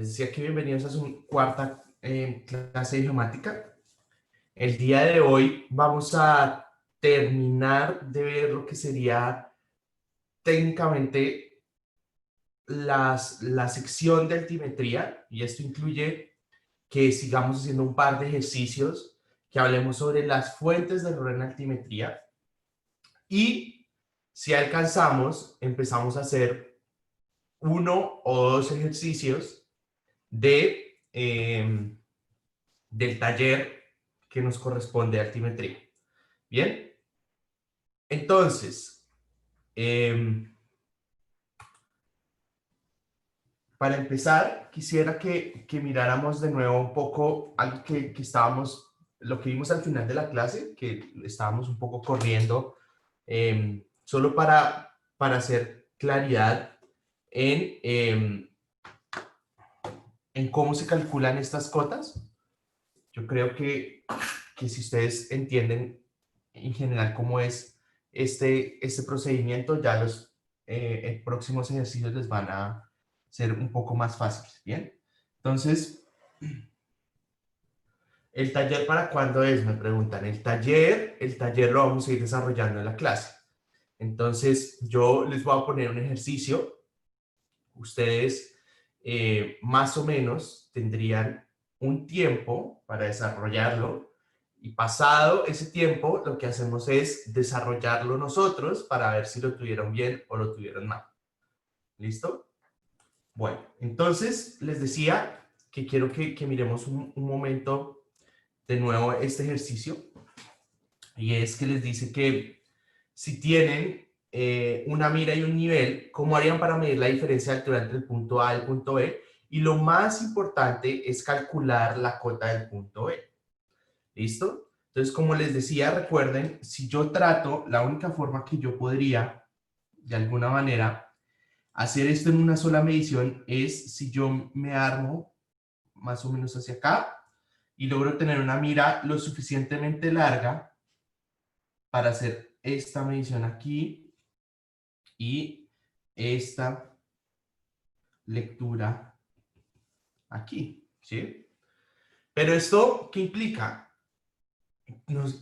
Les decía que bienvenidos a su cuarta clase de geomática. El día de hoy vamos a terminar de ver lo que sería técnicamente la sección de altimetría, y esto incluye que sigamos haciendo un par de ejercicios, que hablemos sobre las fuentes de error en altimetría, y si alcanzamos, empezamos a hacer uno o dos ejercicios del taller que nos corresponde a altimetría. Bien, entonces, para empezar, quisiera que miráramos de nuevo un poco algo que estábamos, lo que vimos al final de la clase, que estábamos un poco corriendo, solo para hacer claridad en cómo se calculan estas cotas. Yo creo que si ustedes entienden en general cómo es este procedimiento, ya los próximos ejercicios les van a ser un poco más fáciles, ¿bien? Entonces, ¿el taller para cuándo es? Me preguntan. El taller lo vamos a ir desarrollando en la clase. Entonces, yo les voy a poner un ejercicio. Ustedes más o menos tendrían un tiempo para desarrollarlo, y pasado ese tiempo lo que hacemos es desarrollarlo nosotros para ver si lo tuvieron bien o lo tuvieron mal. ¿Listo? Bueno, entonces les decía que quiero que miremos un momento de nuevo este ejercicio, y es que les dice que si tienen una mira y un nivel, ¿cómo harían para medir la diferencia de altura entre el punto A y el punto B? Y lo más importante es calcular la cota del punto B. ¿Listo? Entonces, como les decía, recuerden, si yo trato, la única forma que yo podría, de alguna manera, hacer esto en una sola medición es si yo me armo más o menos hacia acá y logro tener una mira lo suficientemente larga para hacer esta medición aquí y esta lectura aquí, ¿sí? Pero esto, ¿qué implica?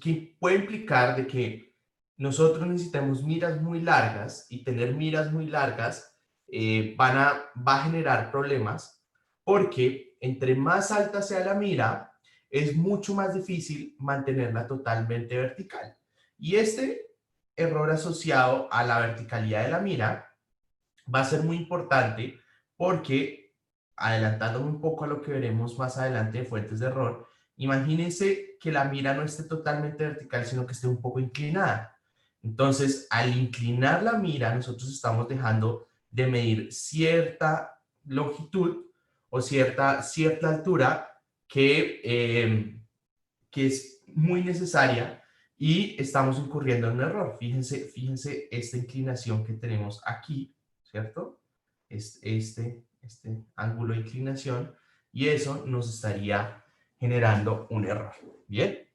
¿Qué puede implicar de que nosotros necesitamos miras muy largas, y tener miras muy largas va a generar problemas, porque entre más alta sea la mira, es mucho más difícil mantenerla totalmente vertical. Y este error asociado a la verticalidad de la mira va a ser muy importante porque, adelantándome un poco a lo que veremos más adelante de fuentes de error, imagínense que la mira no esté totalmente vertical, sino que esté un poco inclinada. Entonces, al inclinar la mira, nosotros estamos dejando de medir cierta longitud o cierta altura que es muy necesaria, y estamos incurriendo en un error. Fíjense esta inclinación que tenemos aquí, ¿cierto? Este ángulo de inclinación, y eso nos estaría generando un error. Bien,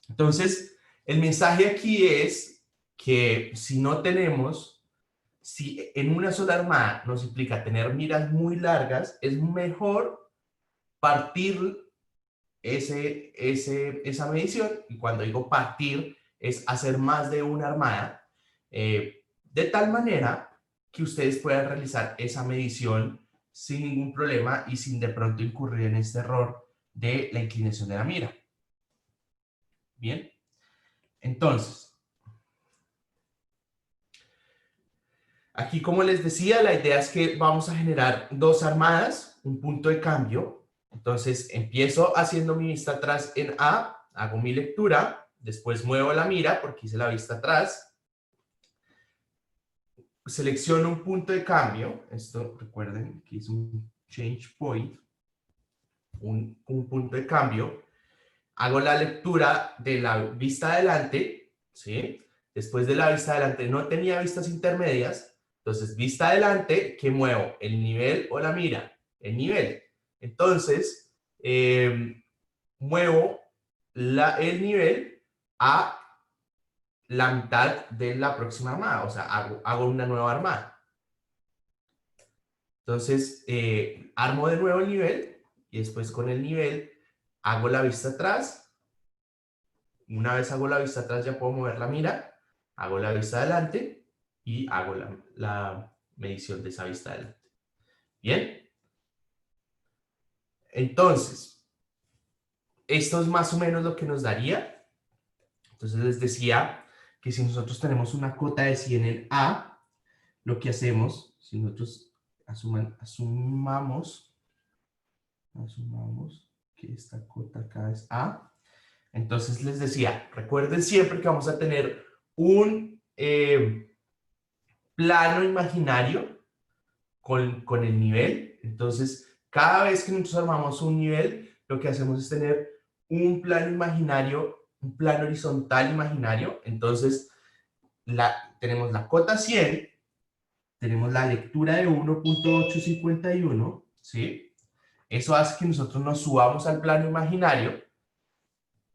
entonces el mensaje aquí es que si en una sola armada nos implica tener miras muy largas, es mejor partir esa medición, y cuando digo partir es hacer más de una armada, de tal manera que ustedes puedan realizar esa medición sin ningún problema y sin de pronto incurrir en este error de la inclinación de la mira. Bien, entonces, aquí, como les decía, la idea es que vamos a generar dos armadas, un punto de cambio. Entonces, empiezo haciendo mi vista atrás en A, hago mi lectura, después muevo la mira porque hice la vista atrás, selecciono un punto de cambio, esto recuerden que es un change point, un punto de cambio, hago la lectura de la vista adelante, ¿sí? Después de la vista adelante no tenía vistas intermedias, entonces vista adelante, ¿qué muevo? ¿El nivel o la mira? El nivel. Entonces, muevo el nivel a la mitad de la próxima armada, o sea, hago una nueva armada. Entonces, armo de nuevo el nivel y después con el nivel hago la vista atrás. Una vez hago la vista atrás ya puedo mover la mira, hago la vista adelante y hago la medición de esa vista adelante. ¿Bien? Entonces, esto es más o menos lo que nos daría. Entonces les decía que si nosotros tenemos una cota de 100 en A, lo que hacemos, si nosotros asumamos que esta cota acá es A, entonces les decía, recuerden siempre que vamos a tener un plano imaginario con el nivel. Entonces, cada vez que nosotros armamos un nivel, lo que hacemos es tener un plano imaginario, un plano horizontal imaginario. Entonces, tenemos la cota 100, tenemos la lectura de 1.851, ¿sí? Eso hace que nosotros nos subamos al plano imaginario,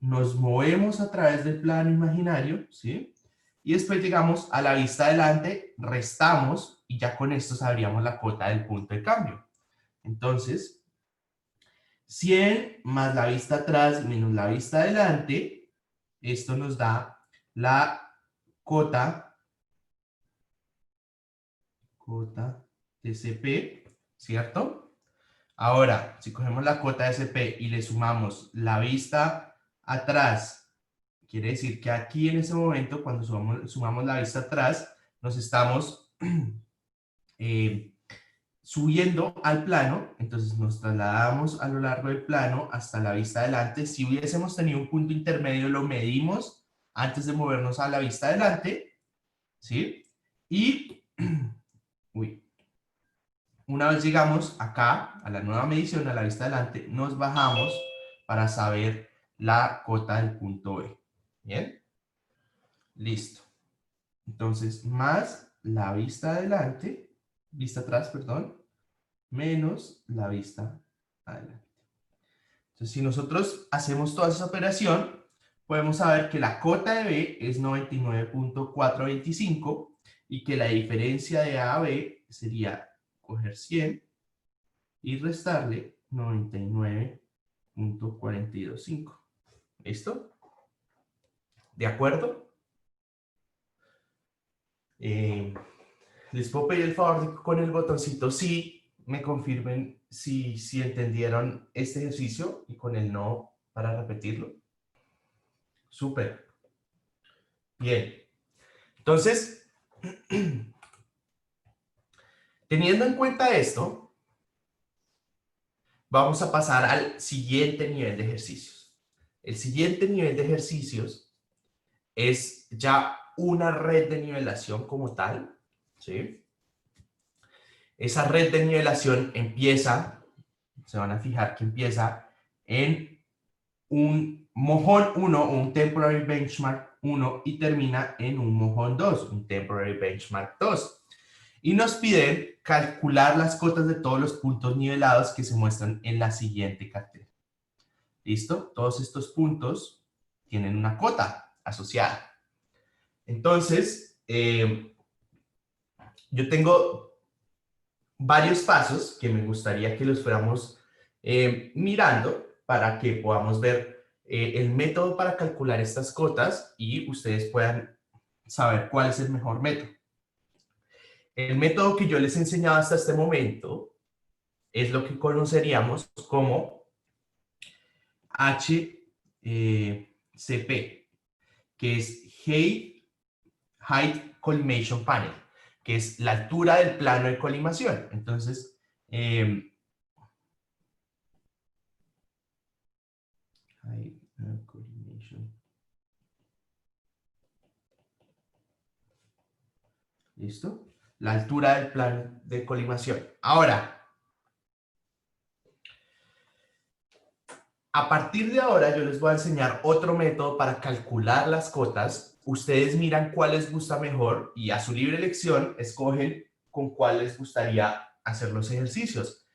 nos movemos a través del plano imaginario, ¿sí? Y después llegamos a la vista adelante, restamos y ya con esto sabríamos la cota del punto de cambio. Entonces, 100 más la vista atrás menos la vista adelante, esto nos da la cota TCP, ¿cierto? Ahora, si cogemos la cota TCP y le sumamos la vista atrás, quiere decir que aquí en ese momento, cuando sumamos la vista atrás, nos estamos subiendo al plano, entonces nos trasladamos a lo largo del plano hasta la vista adelante. Si hubiésemos tenido un punto intermedio, lo medimos antes de movernos a la vista adelante, ¿sí? Y, una vez llegamos acá, a la nueva medición, a la vista adelante, nos bajamos para saber la cota del punto B. ¿Bien? Listo. Entonces, más la vista adelante, vista atrás, perdón, menos la vista adelante. Entonces, si nosotros hacemos toda esa operación, podemos saber que la cota de B es 99.425 y que la diferencia de A a B sería coger 100 y restarle 99.425. ¿Listo? ¿De acuerdo? Les puedo pedir el favor de que con el botoncito sí me confirmen si entendieron este ejercicio y con el no para repetirlo. Súper. Bien. Entonces, teniendo en cuenta esto, vamos a pasar al siguiente nivel de ejercicios. El siguiente nivel de ejercicios es ya una red de nivelación como tal, ¿sí? Esa red de nivelación empieza, se van a fijar que empieza en un mojón 1, un temporary benchmark 1, y termina en un mojón 2, un temporary benchmark 2. Y nos piden calcular las cotas de todos los puntos nivelados que se muestran en la siguiente cartera. ¿Listo? Todos estos puntos tienen una cota asociada. Entonces, yo tengo varios pasos que me gustaría que los fuéramos mirando para que podamos ver el método para calcular estas cotas y ustedes puedan saber cuál es el mejor método. El método que yo les he enseñado hasta este momento es lo que conoceríamos como HCP, que es Height Collimation Panel, que es la altura del plano de colimación. Entonces, ¿listo? La altura del plano de colimación. Ahora, a partir de ahora yo les voy a enseñar otro método para calcular las cotas. Ustedes miran cuál les gusta mejor y a su libre elección escogen con cuál les gustaría hacer los ejercicios.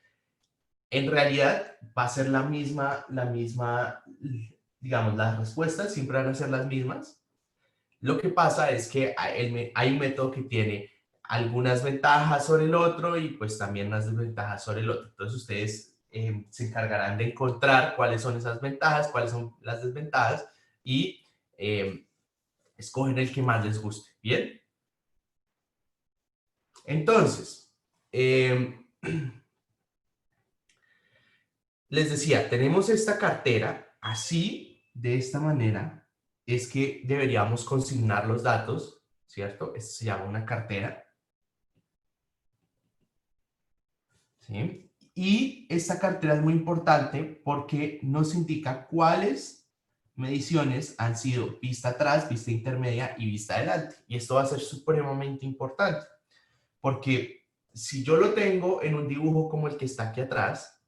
En realidad va a ser la misma, digamos, las respuestas siempre van a ser las mismas. Lo que pasa es que hay un método que tiene algunas ventajas sobre el otro y pues también unas desventajas sobre el otro. Entonces ustedes se encargarán de encontrar cuáles son esas ventajas, cuáles son las desventajas y escogen el que más les guste. ¿Bien? Entonces, les decía, tenemos esta cartera, así, de esta manera, es que deberíamos consignar los datos, ¿cierto? Esto se llama una cartera. ¿Sí? Y esta cartera es muy importante porque nos indica cuáles mediciones han sido vista atrás, vista intermedia y vista adelante. Y esto va a ser supremamente importante porque si yo lo tengo en un dibujo como el que está aquí atrás,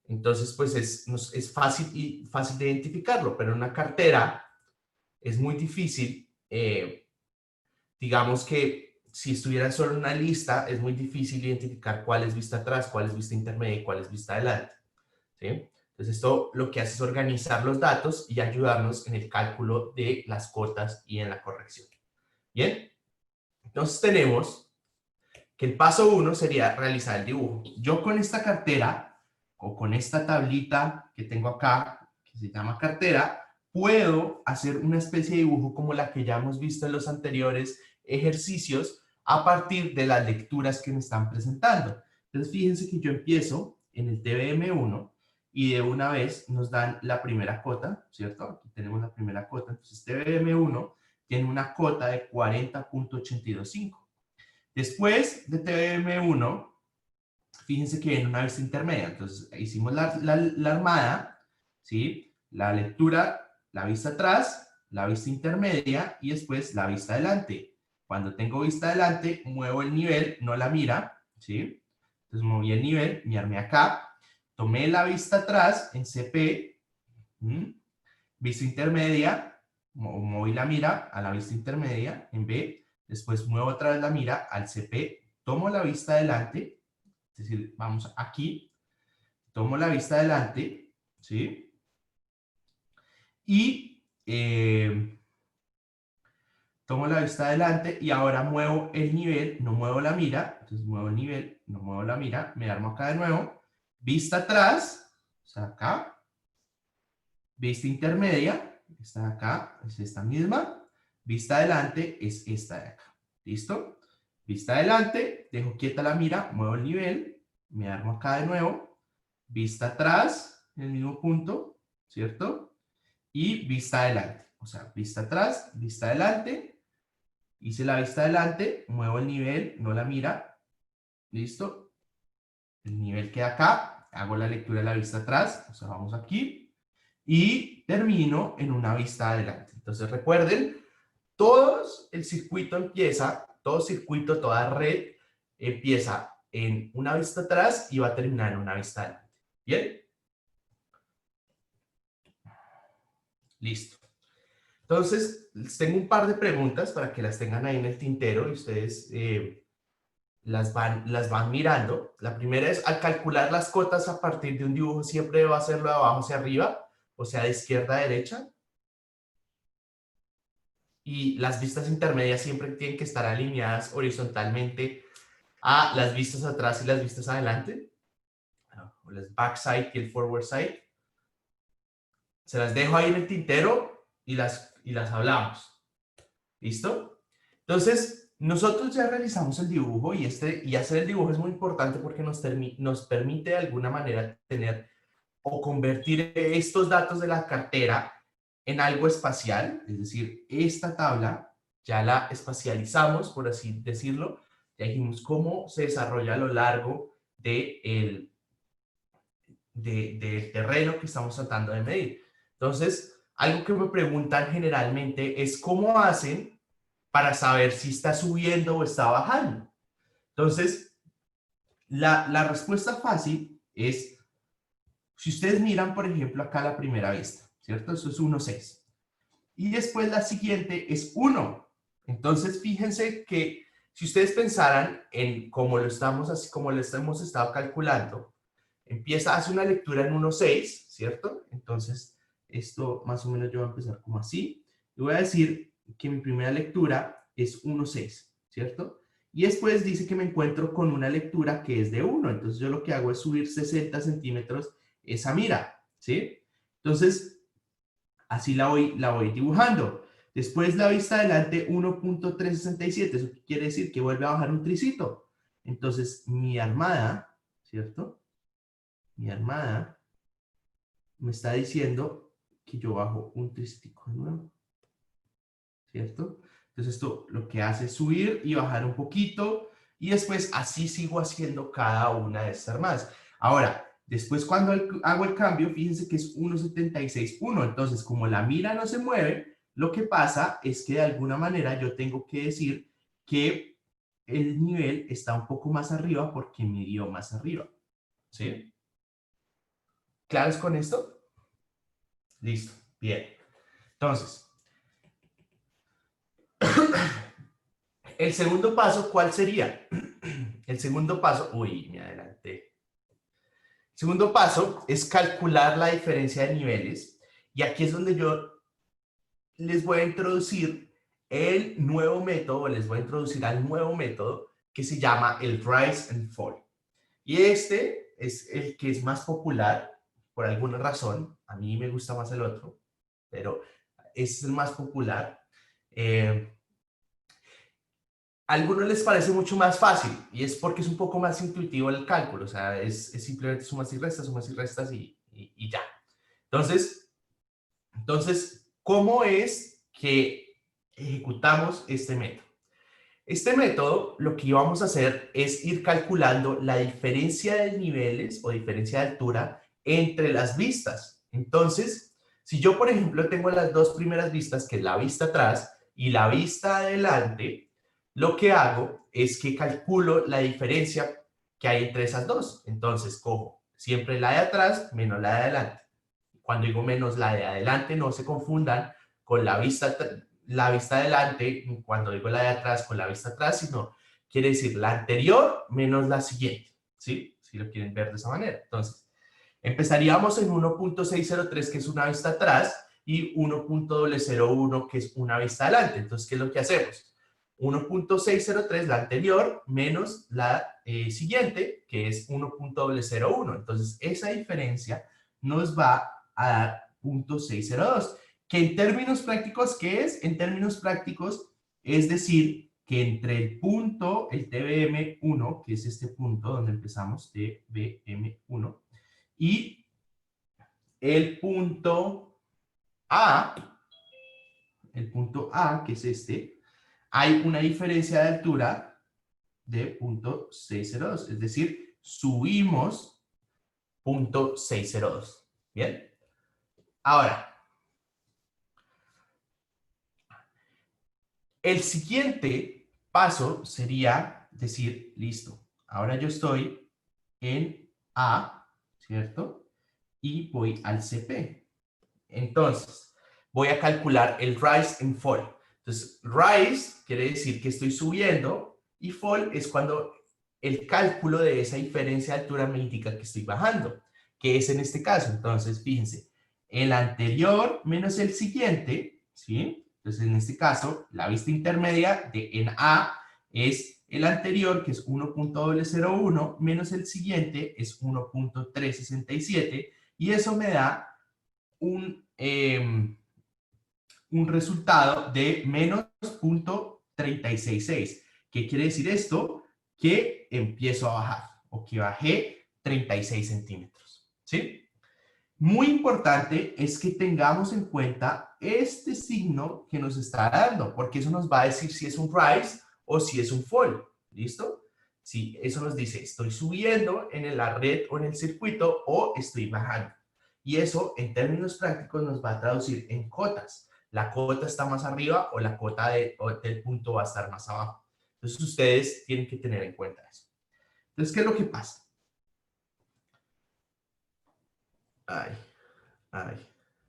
entonces pues es fácil de identificarlo, pero en una cartera es muy difícil. Digamos que si estuvieran solo en una lista, es muy difícil identificar cuál es vista atrás, cuál es vista intermedia y cuál es vista adelante. ¿Sí? Entonces esto lo que hace es organizar los datos y ayudarnos en el cálculo de las cotas y en la corrección. Bien, entonces tenemos que el paso 1 sería realizar el dibujo. Yo con esta cartera o con esta tablita que tengo acá, que se llama cartera, puedo hacer una especie de dibujo como la que ya hemos visto en los anteriores ejercicios a partir de las lecturas que me están presentando. Entonces fíjense que yo empiezo en el TBM1 y de una vez nos dan la primera cota, ¿cierto? Aquí tenemos la primera cota. Entonces TBM1 tiene una cota de 40.825. Después de TBM1, fíjense que viene una vista intermedia. Entonces, hicimos la armada, ¿sí? La lectura, la vista atrás, la vista intermedia y después la vista adelante. Cuando tengo vista adelante, muevo el nivel, no la mira, ¿sí? Entonces, moví el nivel, me armé acá, tomé la vista atrás en CP, vista intermedia, moví la mira a la vista intermedia en B, después muevo otra vez la mira al CP, tomo la vista adelante, es decir, vamos aquí, tomo la vista adelante, ¿sí? Y tomo la vista adelante y ahora muevo el nivel, no muevo la mira, entonces muevo el nivel, no muevo la mira, me armo acá de nuevo, vista atrás, o sea, acá, vista intermedia, esta de acá, es esta misma, vista adelante es esta de acá, ¿listo? Vista adelante, dejo quieta la mira, muevo el nivel, me armo acá de nuevo, vista atrás, en el mismo punto, ¿cierto? Y vista adelante, o sea, vista atrás, vista adelante, hice la vista adelante, muevo el nivel, no la mira, ¿listo? El nivel queda acá, hago la lectura de la vista atrás, o sea, vamos aquí, y termino en una vista adelante. Entonces recuerden, el circuito empieza, todo circuito, toda red empieza en una vista atrás y va a terminar en una vista adelante. ¿Bien? Listo. Entonces, les tengo un par de preguntas para que las tengan ahí en el tintero y ustedes las van mirando. La primera es, al calcular las cotas a partir de un dibujo, ¿siempre va a hacerlo de abajo hacia arriba? O sea, de izquierda a derecha. Y las vistas intermedias siempre tienen que estar alineadas horizontalmente a las vistas atrás y las vistas adelante. O las backside y el forward side. Se las dejo ahí en el tintero y las hablamos. ¿Listo? Entonces, nosotros ya realizamos el dibujo y hacer el dibujo es muy importante porque nos permite de alguna manera tener o convertir estos datos de la cartera en algo espacial, es decir, esta tabla ya la espacializamos, por así decirlo, ya dijimos cómo se desarrolla a lo largo del terreno que estamos tratando de medir. Entonces, algo que me preguntan generalmente es cómo hacen para saber si está subiendo o está bajando. Entonces, la respuesta fácil es, si ustedes miran, por ejemplo, acá la primera vista, ¿cierto? Eso es 1,6. Y después la siguiente es 1. Entonces, fíjense que si ustedes pensaran en cómo lo hemos estado calculando, hace una lectura en 1,6, ¿cierto? Entonces, esto más o menos yo voy a empezar como así. Y voy a decir que mi primera lectura es 1,6, ¿cierto? Y después dice que me encuentro con una lectura que es de 1. Entonces yo lo que hago es subir 60 centímetros esa mira, ¿sí? Entonces, así la voy dibujando. Después la vista adelante 1.367. ¿Eso qué quiere decir? Que vuelve a bajar un tricito. Entonces mi armada, ¿cierto? Mi armada me está diciendo que yo bajo un tricitico de nuevo, ¿cierto? Entonces esto lo que hace es subir y bajar un poquito y después así sigo haciendo cada una de estas armadas. Ahora, después cuando hago el cambio, fíjense que es 1.76.1. Entonces, como la mira no se mueve, lo que pasa es que de alguna manera yo tengo que decir que el nivel está un poco más arriba porque me dio más arriba, ¿sí? ¿Claros con esto? Listo, bien. Entonces, el segundo paso, ¿cuál sería? El segundo paso, uy, me adelanté. El segundo paso es calcular la diferencia de niveles y aquí es donde yo les voy a introducir el nuevo método, les voy a introducir al nuevo método que se llama el Rise and Fall. Y este es el que es más popular por alguna razón. A mí me gusta más el otro, pero es el más popular. A algunos les parece mucho más fácil y es porque es un poco más intuitivo el cálculo, o sea, es simplemente sumas y restas y ya. Entonces, ¿cómo es que ejecutamos este método? Este método lo que vamos a hacer es ir calculando la diferencia de niveles o diferencia de altura entre las vistas. Entonces, si yo, por ejemplo, tengo las dos primeras vistas, que es la vista atrás y la vista adelante, lo que hago es que calculo la diferencia que hay entre esas dos. Entonces, cojo siempre la de atrás menos la de adelante. Cuando digo menos la de adelante, no se confundan con la vista adelante, cuando digo la de atrás con la vista atrás, sino quiere decir la anterior menos la siguiente, ¿sí? Si lo quieren ver de esa manera. Entonces, empezaríamos en 1.603, que es una vista atrás, y 1.001, que es una vista adelante. Entonces, ¿qué es lo que hacemos? 1.603, la anterior, menos la siguiente, que es 1.001. Entonces, esa diferencia nos va a dar 0.602. Que en términos prácticos, ¿qué es? En términos prácticos, es decir, que entre el punto, el TBM1, que es este punto donde empezamos, TBM1, y el punto A, que es este, hay una diferencia de altura de 0.602, es decir, subimos 0.602. ¿Bien? Ahora, el siguiente paso sería decir, listo, ahora yo estoy en A, ¿cierto? Y voy al CP. Entonces, voy a calcular el rise and fall. Entonces, rise quiere decir que estoy subiendo y fall es cuando el cálculo de esa diferencia de altura me indica que estoy bajando, que es en este caso. Entonces, fíjense, el anterior menos el siguiente, ¿sí? Entonces, en este caso, la vista intermedia de en A es el anterior, que es 1.001, menos el siguiente es 1.367, y eso me da un resultado de menos 0.366. ¿Qué quiere decir esto? Que empiezo a bajar, o que bajé 36 centímetros, ¿sí? Muy importante es que tengamos en cuenta este signo que nos está dando, porque eso nos va a decir si es un rise o si es un fall, ¿listo? Si eso nos dice, estoy subiendo en la red o en el circuito o estoy bajando. Y eso, en términos prácticos, nos va a traducir en cotas. La cota está más arriba o la cota del punto va a estar más abajo. Entonces, ustedes tienen que tener en cuenta eso. Entonces, ¿qué es lo que pasa?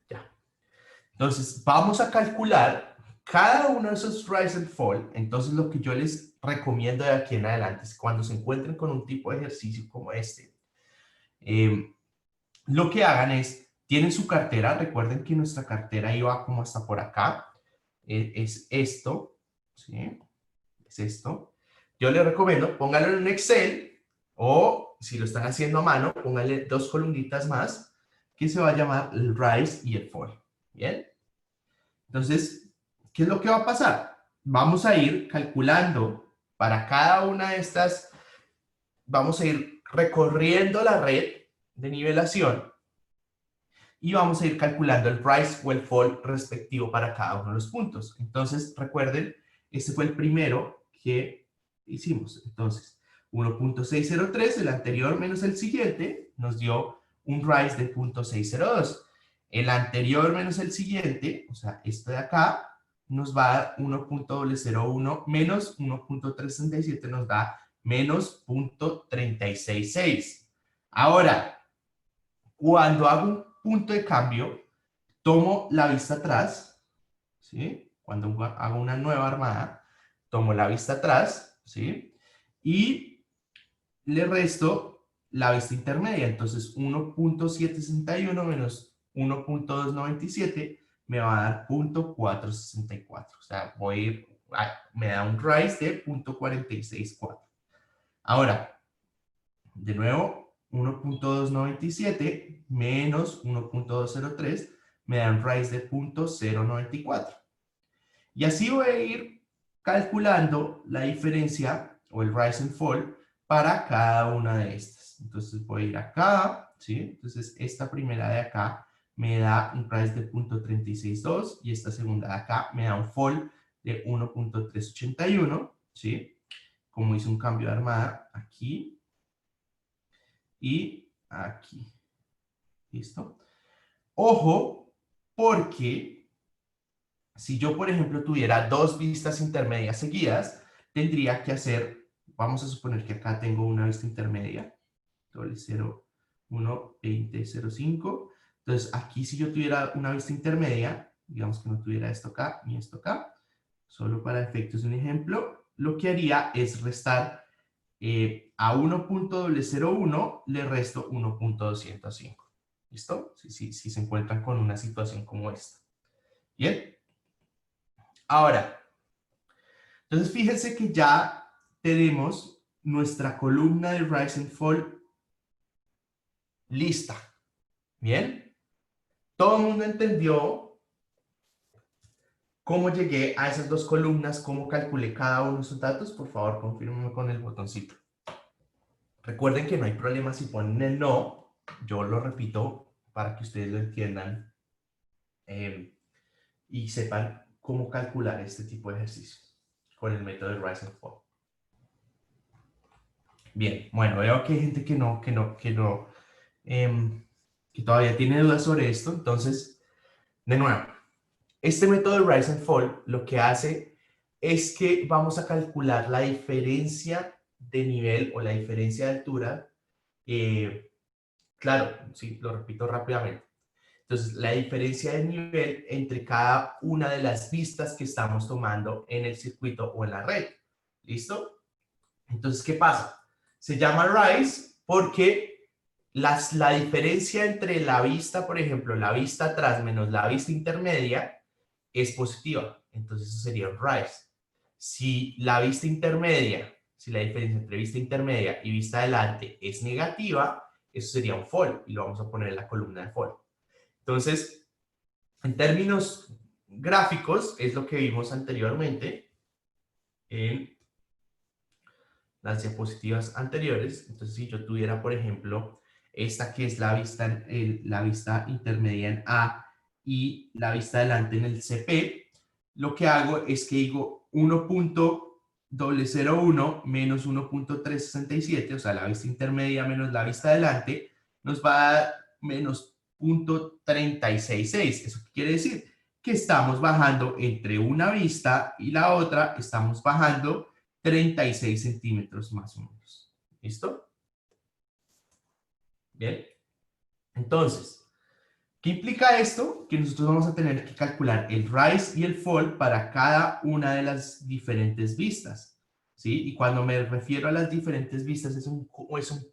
Ya. Entonces, vamos a calcular cada uno de esos rise and fall. Entonces, lo que yo les recomiendo de aquí en adelante es cuando se encuentren con un tipo de ejercicio como este, lo que hagan es, tienen su cartera, recuerden que nuestra cartera iba como hasta por acá, es esto, ¿sí? es esto. Yo les recomiendo, pónganlo en un Excel o si lo están haciendo a mano, pónganle 2 columnitas más que se va a llamar el rise y el fall. ¿Bien? Entonces, ¿qué es lo que va a pasar? Vamos a ir calculando para cada una de estas, vamos a ir recorriendo la red de nivelación y vamos a ir calculando el rise o el fall respectivo para cada uno de los puntos. Entonces, recuerden, este fue el primero que hicimos. Entonces, 1.603, el anterior menos el siguiente, nos dio un rise de 0.602. El anterior menos el siguiente, o sea, este de acá, nos va a dar 1.001 menos 1.367, nos da menos 0.366. Ahora, cuando hago un punto de cambio, tomo la vista atrás, ¿sí? Cuando hago una nueva armada, tomo la vista atrás, ¿sí? Y le resto la vista intermedia. Entonces, 1.761 menos 1.297 me va a dar 0.464. O sea, voy a ir, me da un rise de 0.464. Ahora, de nuevo, 1.297 menos 1.203 me da un rise de 0.094. Y así voy a ir calculando la diferencia o el rise and fall para cada una de estas. Entonces voy a ir acá, ¿sí? Entonces esta primera de acá me da un rise de 0.362 y esta segunda de acá me da un fall de 1.381, ¿sí? Como hice un cambio de armada aquí y aquí. ¿Listo? Ojo, porque si yo, por ejemplo, tuviera 2 vistas intermedias seguidas, tendría que hacer, vamos a suponer que acá tengo una vista intermedia, 0, 1, 20, 0, 5. Entonces, aquí si yo tuviera una vista intermedia, digamos que no tuviera esto acá ni esto acá, solo para efectos de un ejemplo, lo que haría es restar a 1.001 le resto 1.205. ¿Listo? Si se encuentran con una situación como esta. Bien. Ahora, entonces fíjense que ya tenemos nuestra columna de Rise and Fall lista. Bien. Todo el mundo entendió cómo llegué a esas 2 columnas, cómo calculé cada uno de esos datos. Por favor, confírmenme con el botoncito. Recuerden que no hay problema si ponen el no. Yo lo repito para que ustedes lo entiendan y sepan cómo calcular este tipo de ejercicios con el método de Rise and Fall. Bien, bueno, veo que hay gente que todavía tiene dudas sobre esto. Entonces, de nuevo, este método de Rise and Fall lo que hace es que vamos a calcular la diferencia de nivel o la diferencia de altura. Claro, sí, lo repito rápidamente. Entonces, la diferencia de nivel entre cada una de las vistas que estamos tomando en el circuito o en la red. ¿Listo? Entonces, ¿qué pasa? Se llama rise porque la diferencia entre la vista, por ejemplo, la vista atrás menos la vista intermedia es positiva. Entonces, eso sería un rise. Si la vista intermedia, si la diferencia entre vista intermedia y vista adelante es negativa, eso sería un fall y lo vamos a poner en la columna de fall. Entonces, en términos gráficos, es lo que vimos anteriormente en las diapositivas anteriores. Entonces, si yo tuviera, por ejemplo, esta que es la vista intermedia en A y la vista adelante en el CP, lo que hago es que digo 1.001 menos 1.367, o sea, la vista intermedia menos la vista adelante, nos va a dar menos 0.366. ¿Eso qué quiere decir? Que estamos bajando entre una vista y la otra, estamos bajando 36 centímetros más o menos. ¿Listo? Bien. Entonces, ¿qué implica esto? Que nosotros vamos a tener que calcular el rise y el fall para cada una de las diferentes vistas. ¿Sí? Y cuando me refiero a las diferentes vistas, es un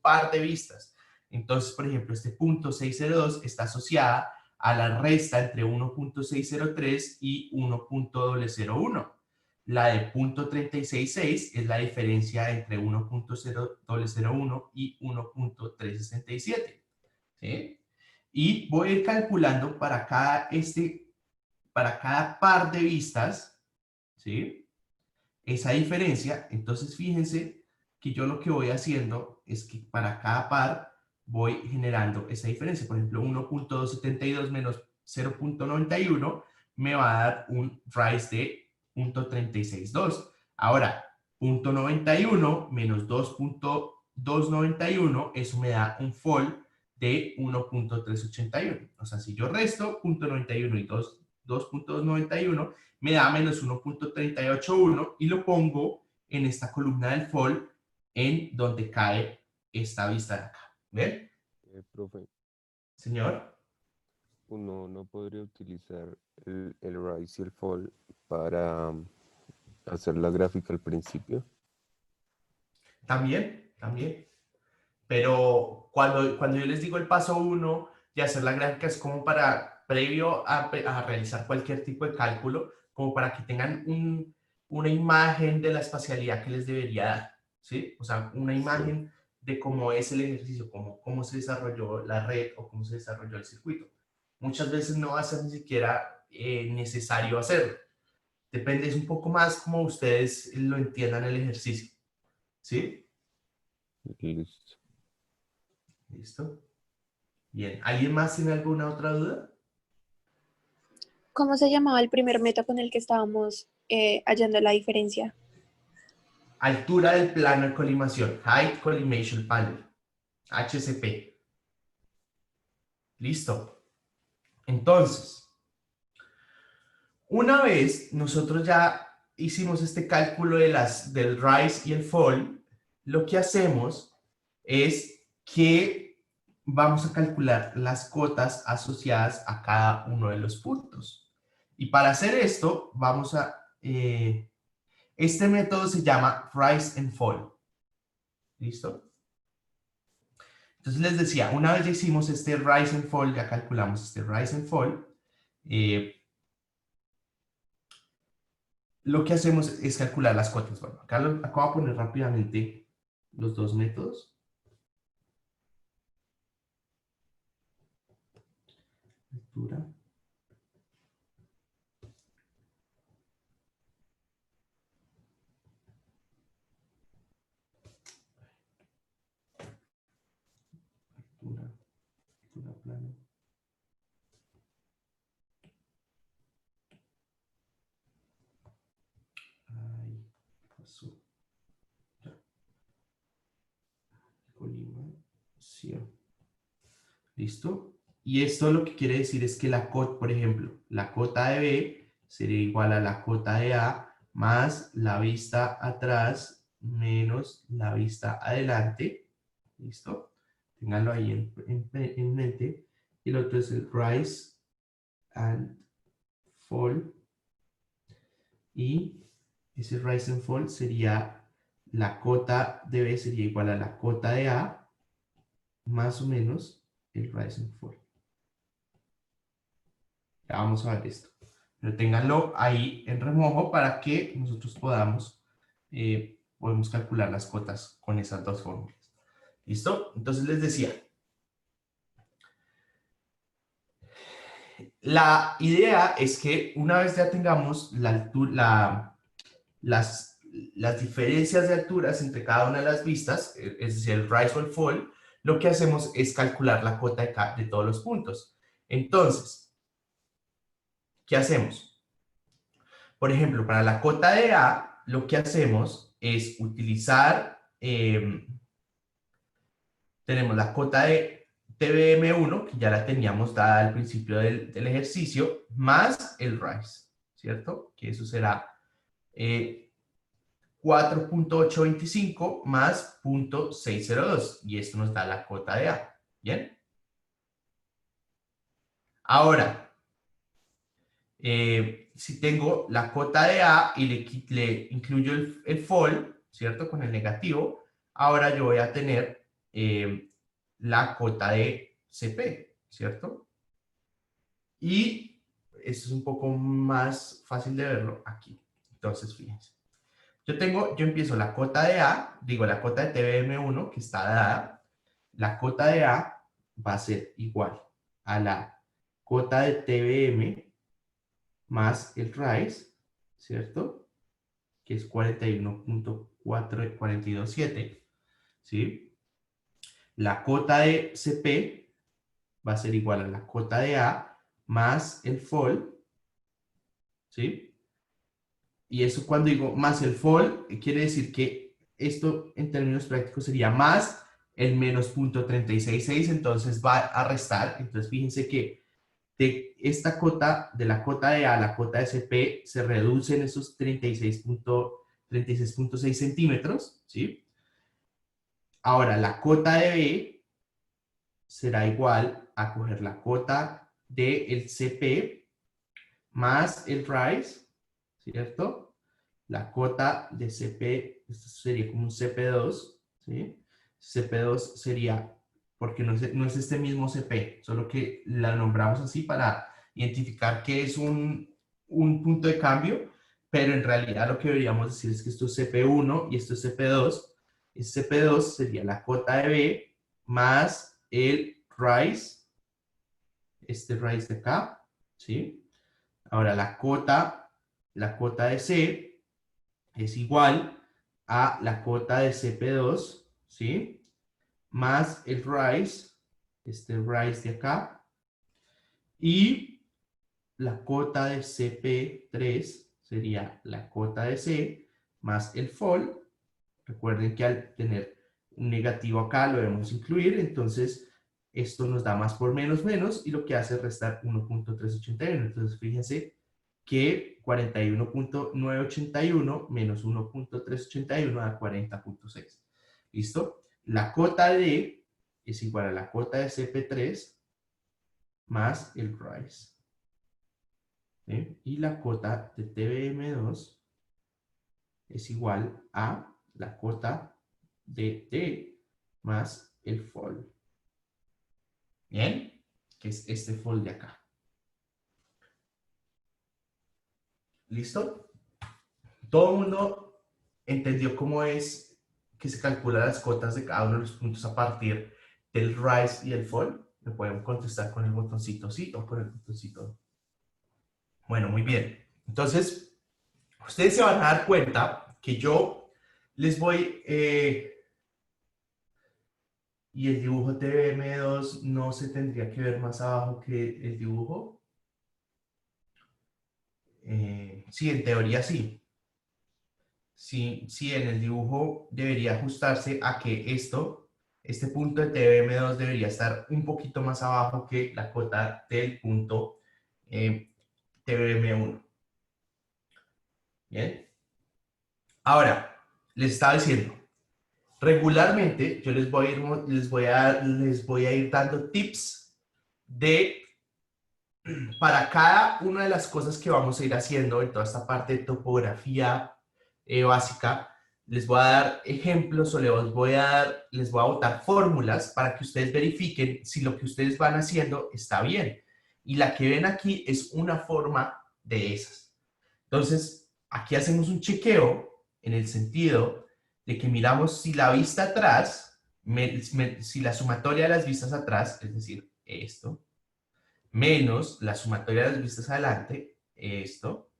par de vistas. Entonces, por ejemplo, este punto 602 está asociada a la resta entre 1.603 y 1.001. La de 0.366 es la diferencia entre 1.001 y 1.367. ¿Sí? Y voy a ir calculando para cada par de vistas, ¿sí? Esa diferencia. Entonces fíjense que yo lo que voy haciendo es que para cada par voy generando esa diferencia. Por ejemplo, 1.272 menos 0.91 me va a dar un rise de 0.362. Ahora, 0.91 menos 2.291, eso me da un fall de 1.381. O sea, si yo resto 0.91 y 2.291, me da menos 1.381 y lo pongo en esta columna del fall en donde cae esta vista de acá. ¿Ven? Profe, Señor. uno no podría utilizar el rise y el fall para hacer la gráfica al principio. También. Pero cuando yo les digo el paso 1 de hacer la gráfica es como para, previo a realizar cualquier tipo de cálculo, como para que tengan una imagen de la espacialidad que les debería dar, ¿sí? O sea, una Sí. imagen de cómo es el ejercicio, cómo se desarrolló la red o cómo se desarrolló el circuito. Muchas veces no va a ser ni siquiera necesario hacerlo. Depende, es un poco más como ustedes lo entiendan el ejercicio, ¿sí? Listo. ¿Listo? Bien. ¿Alguien más tiene alguna otra duda? ¿Cómo se llamaba el primer método con el que estábamos hallando la diferencia? Altura del plano de colimación. Height Collimation Panel. HCP. Listo. Entonces, una vez nosotros ya hicimos este cálculo del rise y el fall, lo que hacemos es que vamos a calcular las cotas asociadas a cada uno de los puntos. Y para hacer esto, este método se llama rise and fall. ¿Listo? Entonces les decía, una vez ya hicimos este rise and fall, ya calculamos este rise and fall, lo que hacemos es calcular las cotas. Bueno, acá voy a poner rápidamente los dos métodos. Altura. Altura plano. Ahí pasó. Ya. Colimación. ¿Listo? Y esto lo que quiere decir es que la cota, por ejemplo, la cota de B sería igual a la cota de A más la vista atrás menos la vista adelante. ¿Listo? Ténganlo ahí en mente. Y el otro es el rise and fall. Y ese rise and fall sería la cota de B sería igual a la cota de A más o menos el rise and fall. Ya vamos a ver esto. Pero ténganlo ahí en remojo para que nosotros podemos calcular las cotas con esas dos fórmulas. ¿Listo? Entonces les decía, la idea es que una vez ya tengamos las diferencias de alturas entre cada una de las vistas, es decir, el rise o el fall, lo que hacemos es calcular la cota de todos los puntos. Entonces, ¿qué hacemos? Por ejemplo, para la cota de A, lo que hacemos es utilizar, tenemos la cota de TBM1, que ya la teníamos dada al principio del ejercicio, más el rise, ¿cierto? Que eso será 4.825 más 0.602, y esto nos da la cota de A, ¿bien? Ahora, si tengo la cota de A y le incluyo el fall, ¿cierto? Con el negativo, ahora yo voy a tener la cota de CP, ¿cierto? Y esto es un poco más fácil de verlo aquí. Entonces, fíjense. Yo empiezo la cota de A, digo la cota de TBM1 que está dada. La cota de A va a ser igual a la cota de TBM más el rise, ¿cierto? Que es 41.427, ¿sí? La cota de CP va a ser igual a la cota de A más el fall, ¿sí? Y eso cuando digo más el fall, quiere decir que esto en términos prácticos sería más el menos 0.366, entonces va a restar. Entonces fíjense que de esta cota, de la cota de A a la cota de CP, se reducen esos 36.6 centímetros, ¿sí? Ahora, la cota de B será igual a coger la cota del CP más el rise, ¿cierto? La cota de CP, esto sería como un CP2, ¿sí? CP2 sería, porque no es este mismo CP, solo que la nombramos así para identificar que es un punto de cambio, pero en realidad lo que deberíamos decir es que esto es CP1 y esto es CP2. Este CP2 sería la cota de B más el rise, este rise de acá, ¿sí? Ahora la cota de C es igual a la cota de CP2, ¿sí? Más el rise, este rise de acá, y la cota de CP3 sería la cota de C más el fall. Recuerden que al tener un negativo acá lo debemos incluir, entonces esto nos da más por menos menos y lo que hace es restar 1.381. Entonces fíjense que 41.981 menos 1.381 da 40.6. ¿Listo? La cota de es igual a la cota de CP3 más el rise. ¿Sí? Y la cota de TBM2 es igual a la cota de T más el fall. ¿Bien? Que es este fall de acá. ¿Listo? Todo el mundo entendió cómo es que se calculan las cotas de cada uno de los puntos a partir del rise y el fall. Me pueden contestar con el botoncito sí o con el botoncito no. Bueno, muy bien. Entonces, ustedes se van a dar cuenta que yo les voy... y el dibujo TBM2 no se tendría que ver más abajo que el dibujo. Sí, en teoría sí. Sí, en el dibujo debería ajustarse a que este punto de TBM2 debería estar un poquito más abajo que la cota del punto TBM1. Bien. Ahora, les estaba diciendo, regularmente yo les voy a ir dando tips para cada una de las cosas que vamos a ir haciendo en toda esta parte de topografía básica. Les voy a dar ejemplos o les voy a botar fórmulas para que ustedes verifiquen si lo que ustedes van haciendo está bien. Y la que ven aquí es una forma de esas. Entonces, aquí hacemos un chequeo en el sentido de que miramos si la vista atrás, si la sumatoria de las vistas atrás, es decir, esto, menos la sumatoria de las vistas adelante, esto,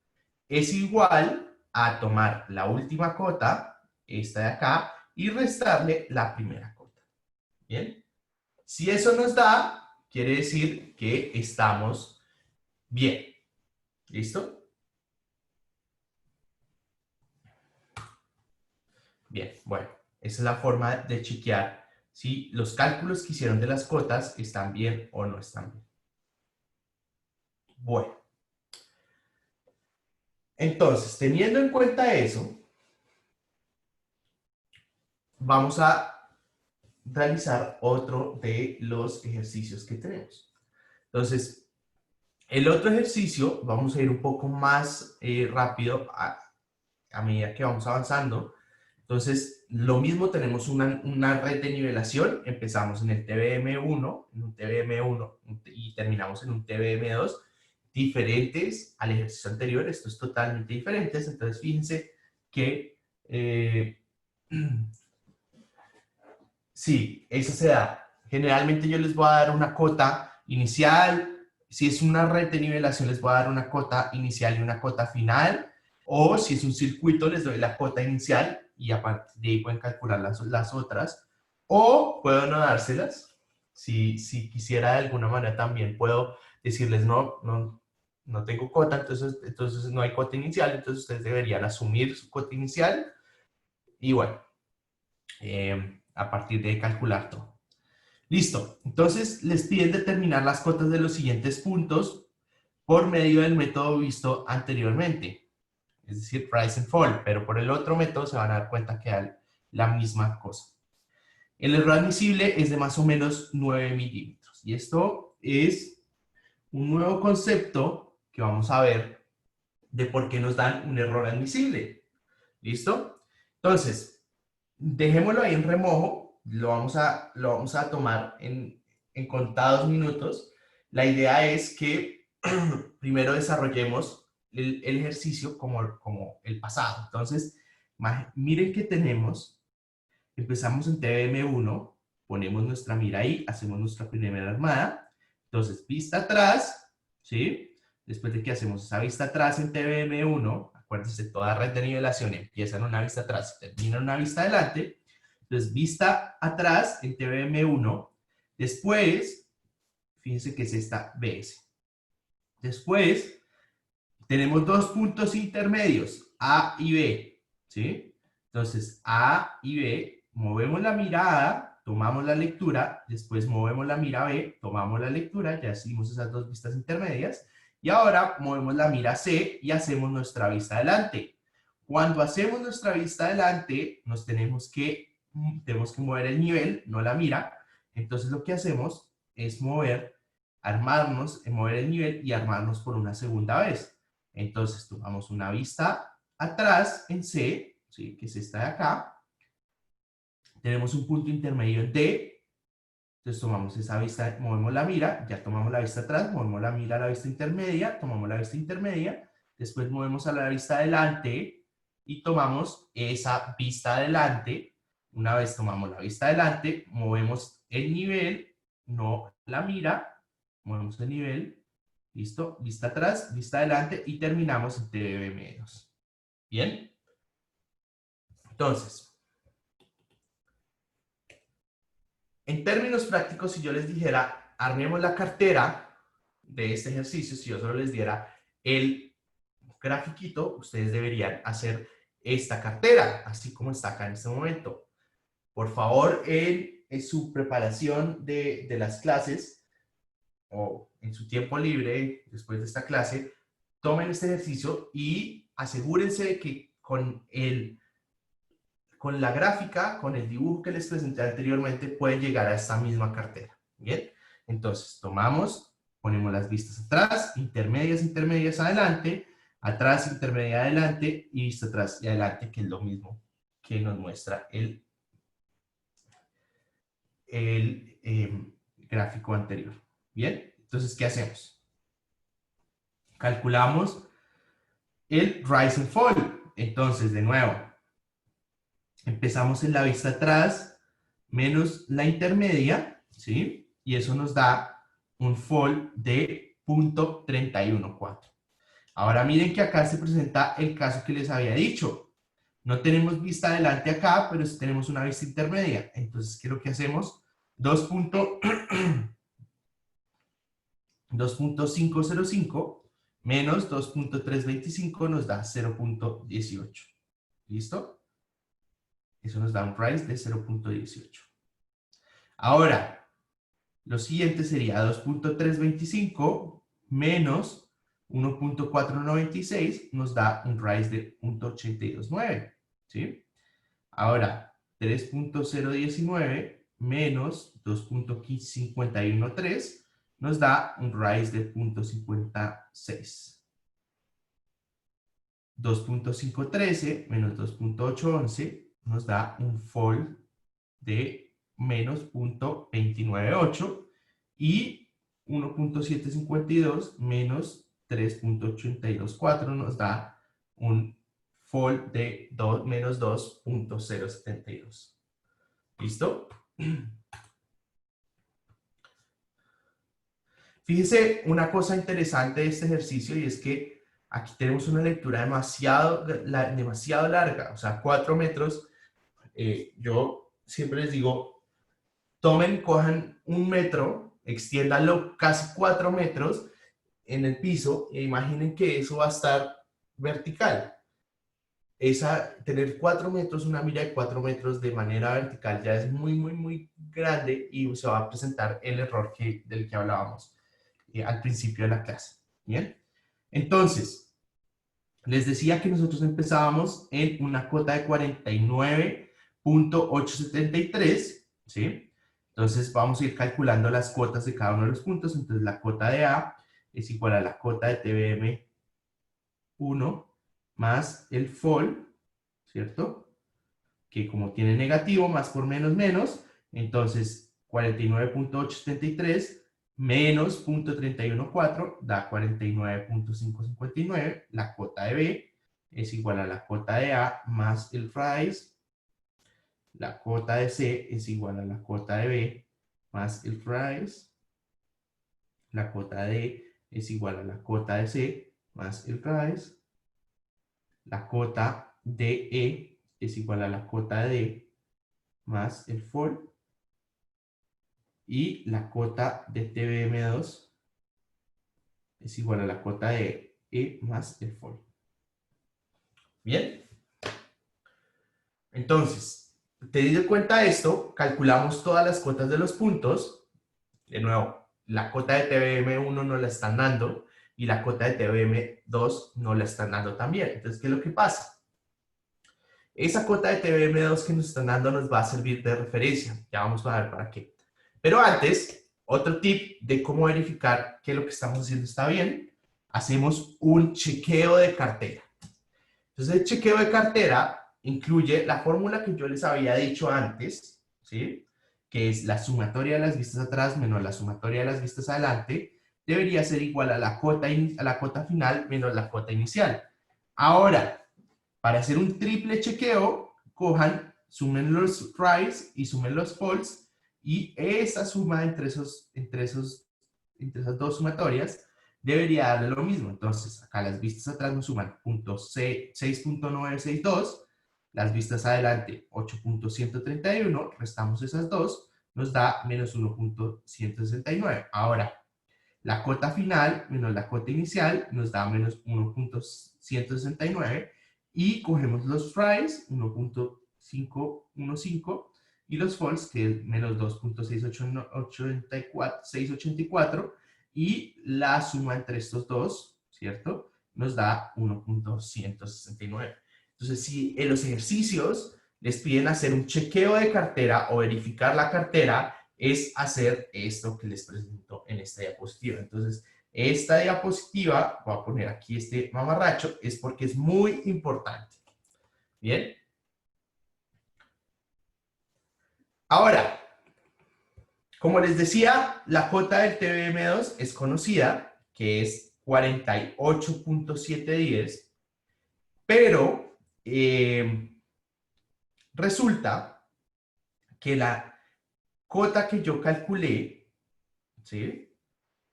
es igual a tomar la última cota, esta de acá, y restarle la primera cota. ¿Bien? Si eso nos da, quiere decir que estamos bien. ¿Listo? Bien, bueno, esa es la forma de chequear si los cálculos que hicieron de las cotas están bien o no están bien. Bueno. Entonces, teniendo en cuenta eso, vamos a realizar otro de los ejercicios que tenemos. Entonces, el otro ejercicio, vamos a ir un poco más rápido a medida que vamos avanzando. Entonces, lo mismo, tenemos una red de nivelación. Empezamos en el TBM1, en un TBM1 y terminamos en un TBM2. diferentes al ejercicio anterior. Esto es totalmente diferente. Entonces, fíjense que sí, eso se da. Generalmente yo les voy a dar una cota inicial. Si es una red de nivelación, les voy a dar una cota inicial y una cota final. O si es un circuito, les doy la cota inicial y a partir de ahí pueden calcular las otras. O puedo no dárselas. Si quisiera de alguna manera también puedo decirles no tengo cota, entonces no hay cota inicial, entonces ustedes deberían asumir su cota inicial y bueno, a partir de ahí calcular todo. Listo, entonces les piden determinar las cotas de los siguientes puntos por medio del método visto anteriormente, es decir, rise and fall, pero por el otro método se van a dar cuenta que da la misma cosa. El error admisible es de más o menos 9 milímetros y esto es un nuevo concepto que vamos a ver de por qué nos dan un error admisible. ¿Listo? Entonces, dejémoslo ahí en remojo, lo vamos a tomar en contados minutos. La idea es que primero desarrollemos el ejercicio como el pasado. Entonces, miren que empezamos en TBM1, ponemos nuestra mira ahí, hacemos nuestra primera armada. Entonces, vista atrás, ¿sí? Después de que hacemos esa vista atrás en TBM1, acuérdense, toda red de nivelación empieza en una vista atrás y termina en una vista adelante. Entonces, vista atrás en TBM1. Después, fíjense que es esta BS. Después, tenemos dos puntos intermedios, A y B, ¿sí? Entonces, A y B, movemos la mirada, tomamos la lectura, después movemos la mira B, tomamos la lectura, ya hicimos esas dos vistas intermedias, y ahora movemos la mira C y hacemos nuestra vista adelante. Cuando hacemos nuestra vista adelante, tenemos que mover el nivel, no la mira. Entonces lo que hacemos es mover el nivel y armarnos por una segunda vez. Entonces tomamos una vista atrás en C, ¿sí? Que es esta de acá. Tenemos un punto intermedio en D. Entonces tomamos esa vista, movemos la mira, ya tomamos la vista atrás, movemos la mira a la vista intermedia, tomamos la vista intermedia, después movemos a la vista adelante y tomamos esa vista adelante. Una vez tomamos la vista adelante, movemos el nivel, no la mira, movemos el nivel, listo, vista atrás, vista adelante y terminamos en TBM2. ¿Bien? Entonces, en términos prácticos, si yo les dijera, armemos la cartera de este ejercicio, si yo solo les diera el grafiquito, ustedes deberían hacer esta cartera, así como está acá en este momento. Por favor, en su preparación de las clases, o en su tiempo libre, después de esta clase, tomen este ejercicio y asegúrense de que con la gráfica, con el dibujo que les presenté anteriormente, pueden llegar a esta misma cartera. Bien, entonces ponemos las vistas atrás, intermedias adelante, atrás, intermedia adelante y vista atrás y adelante, que es lo mismo que nos muestra el gráfico anterior. Bien, entonces, ¿qué hacemos? Calculamos el rise and fall. Entonces, de nuevo, empezamos en la vista atrás menos la intermedia, ¿sí? Y eso nos da un fall de 0.314. Ahora miren que acá se presenta el caso que les había dicho. No tenemos vista adelante acá, pero sí tenemos una vista intermedia. Entonces, ¿qué es lo que hacemos? 2.505 menos 2.325 nos da 0.18. ¿Listo? Eso nos da un rise de 0.18. Ahora, lo siguiente sería 2.325 menos 1.496 nos da un rise de 0.829. ¿Sí? Ahora, 3.019 menos 2.513 nos da un rise de 0.56. 2.513 menos 2.811 nos da un fall de menos 0.298 y 1.752 menos 3.824 nos da un fold de menos 2.072. ¿Listo? Fíjese una cosa interesante de este ejercicio y es que aquí tenemos una lectura demasiado larga, o sea, 4 metros. Yo siempre les digo, cojan 1 metro, extiéndanlo casi 4 metros en el piso e imaginen que eso va a estar vertical. Tener 4 metros, una milla de 4 metros de manera vertical ya es muy grande y se va a presentar el error del que hablábamos al principio de la clase. ¿Bien? Entonces, les decía que nosotros empezábamos en una cota de 49.873, ¿sí? Entonces vamos a ir calculando las cuotas de cada uno de los puntos. Entonces la cota de A es igual a la cota de TBM 1 más el FOL, ¿cierto? Que como tiene negativo, más por menos, entonces 49.873 menos 0.314 da 49.559. La cota de B es igual a la cota de A más el rise. La cota de C es igual a la cota de B más el rise. La cota de D es igual a la cota de C más el rise. La cota de E es igual a la cota de D más el fall. Y la cota de TBM2 es igual a la cota de E más el fall. ¿Bien? Entonces, teniendo en cuenta esto, calculamos todas las cotas de los puntos. De nuevo, la cota de TBM1 nos la están dando y la cota de TBM2 nos la están dando también. Entonces, ¿qué es lo que pasa? Esa cota de TBM2 que nos están dando nos va a servir de referencia. Ya vamos a ver para qué. Pero antes, otro tip de cómo verificar que lo que estamos haciendo está bien. Hacemos un chequeo de cartera. Entonces, el chequeo de cartera incluye la fórmula que yo les había dicho antes, ¿sí? Que es la sumatoria de las vistas atrás menos la sumatoria de las vistas adelante, debería ser igual a la cota final menos la cota inicial. Ahora, para hacer un triple chequeo, sumen los rise y sumen los falls, y esa suma entre esas dos sumatorias debería darle lo mismo. Entonces, acá las vistas atrás nos suman 6.962, las vistas adelante 8.131, restamos esas dos, nos da menos 1.169. Ahora, la cota final menos la cota inicial nos da menos 1.169 y cogemos los rise, 1.515, y los falls, que es menos 2.684, y la suma entre estos dos, ¿cierto? Nos da 1.169. Entonces, si en los ejercicios les piden hacer un chequeo de cartera o verificar la cartera, es hacer esto que les presento en esta diapositiva. Entonces, esta diapositiva, voy a poner aquí este mamarracho, es porque es muy importante. ¿Bien? Ahora, como les decía, la cota del TBM2 es conocida, que es 48.710, pero resulta que la cota que yo calculé, ¿sí?,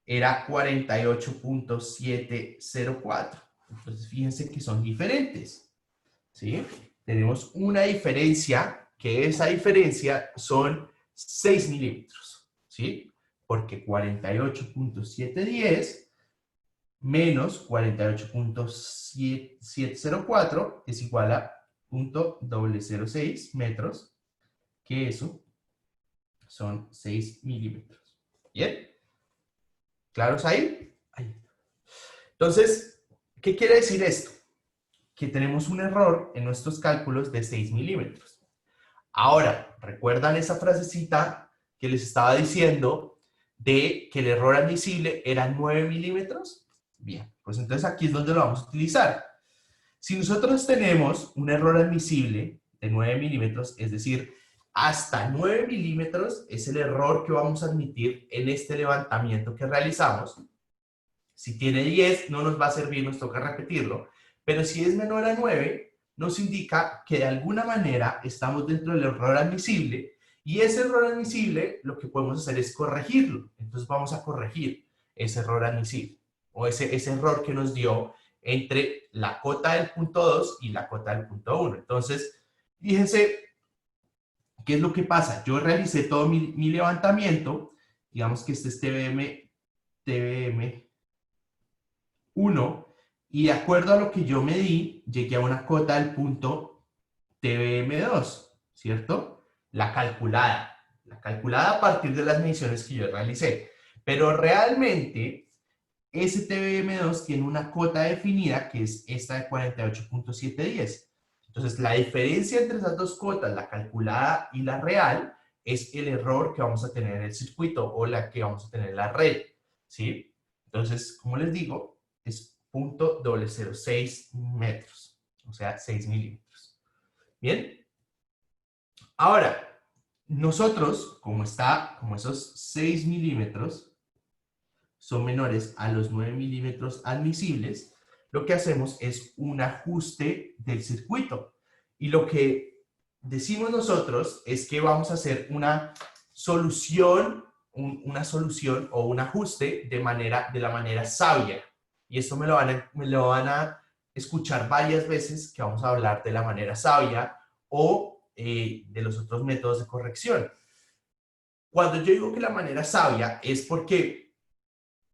era 48.704. Entonces, fíjense que son diferentes, ¿sí? Tenemos una diferencia, que esa diferencia son 6 milímetros, ¿sí? Porque 48.710 menos 48.704 es igual a 0.006 metros, que eso son 6 milímetros. ¿Bien? ¿Claros ahí? Ahí. Entonces, ¿qué quiere decir esto? Que tenemos un error en nuestros cálculos de 6 milímetros. Ahora, ¿recuerdan esa frasecita que les estaba diciendo de que el error admisible era 9 milímetros? Bien, pues entonces aquí es donde lo vamos a utilizar. Si nosotros tenemos un error admisible de 9 milímetros, es decir, hasta 9 milímetros es el error que vamos a admitir en este levantamiento que realizamos, Si tiene 10, no nos va a servir, nos toca repetirlo. Pero si es menor a 9, nos indica que de alguna manera estamos dentro del error admisible, y ese error admisible lo que podemos hacer es corregirlo. Entonces vamos a corregir ese error admisible, o ese error que nos dio entre la cota del punto 2 y la cota del punto 1. Entonces, fíjense, ¿qué es lo que pasa? Yo realicé todo mi levantamiento, digamos que este es TBM 1, y de acuerdo a lo que yo medí, llegué a una cota del punto TBM2, ¿cierto? La calculada a partir de las mediciones que yo realicé. Pero realmente, ese TBM2 tiene una cota definida que es esta de 48.710. Entonces, la diferencia entre esas dos cotas, la calculada y la real, es el error que vamos a tener en el circuito o la que vamos a tener en la red, ¿sí? Entonces, como les digo, es 0.006 metros, o sea, 6 milímetros. Bien. Ahora, nosotros, como esos 6 milímetros son menores a los 9 milímetros admisibles, lo que hacemos es un ajuste del circuito. Y lo que decimos nosotros es que vamos a hacer una solución, o un ajuste de la manera sabia. Y esto me lo van a escuchar varias veces, que vamos a hablar de la manera sabia o de los otros métodos de corrección. Cuando yo digo que la manera sabia es porque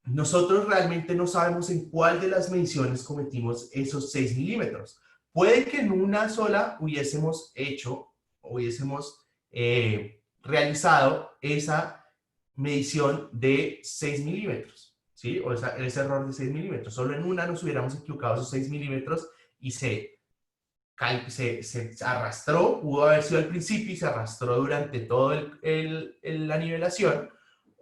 nosotros realmente no sabemos en cuál de las mediciones cometimos esos 6 milímetros. Puede que en una sola hubiésemos realizado esa medición de 6 milímetros, ¿sí? O ese error de 6 milímetros. Solo en una nos hubiéramos equivocado esos 6 milímetros y se arrastró, pudo haber sido al principio y se arrastró durante toda la nivelación,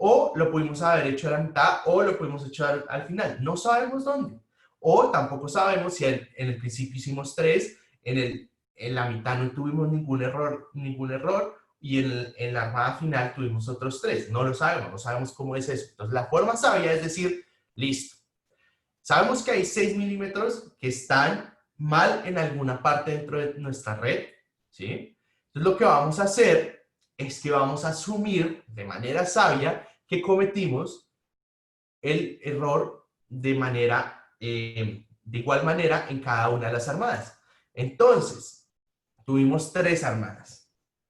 o lo pudimos haber hecho a la mitad, o lo pudimos hecho al final. No sabemos dónde. O tampoco sabemos si en el principio hicimos 3, en la mitad no tuvimos ningún error, y en la armada final tuvimos otros 3. No lo sabemos, no sabemos cómo es eso. Entonces, la forma sabia es decir, listo. Sabemos que hay 6 milímetros que están mal en alguna parte dentro de nuestra red, ¿sí? Entonces, lo que vamos a hacer es que vamos a asumir de manera sabia que cometimos el error de igual manera en cada una de las armadas. Entonces, tuvimos 3 armadas.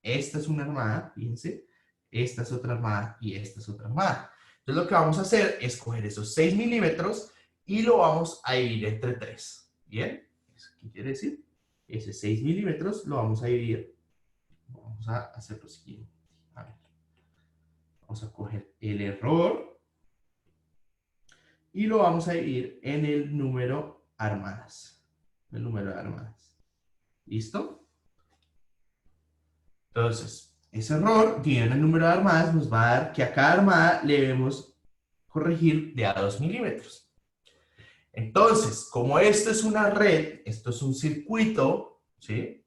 Esta es una armada, fíjense, esta es otra armada y esta es otra armada. Entonces, lo que vamos a hacer es coger esos 6 milímetros y lo vamos a dividir entre 3. ¿Bien? ¿Qué quiere decir? Ese 6 milímetros lo vamos a dividir. Vamos a hacer lo siguiente. A ver. Vamos a coger el error y lo vamos a dividir en el número armadas. El número de armadas. ¿Listo? Entonces, ese error dividido en el número de armadas nos va a dar que a cada armada le debemos corregir de a 2 milímetros. Entonces, como esto es una red, esto es un circuito, ¿sí?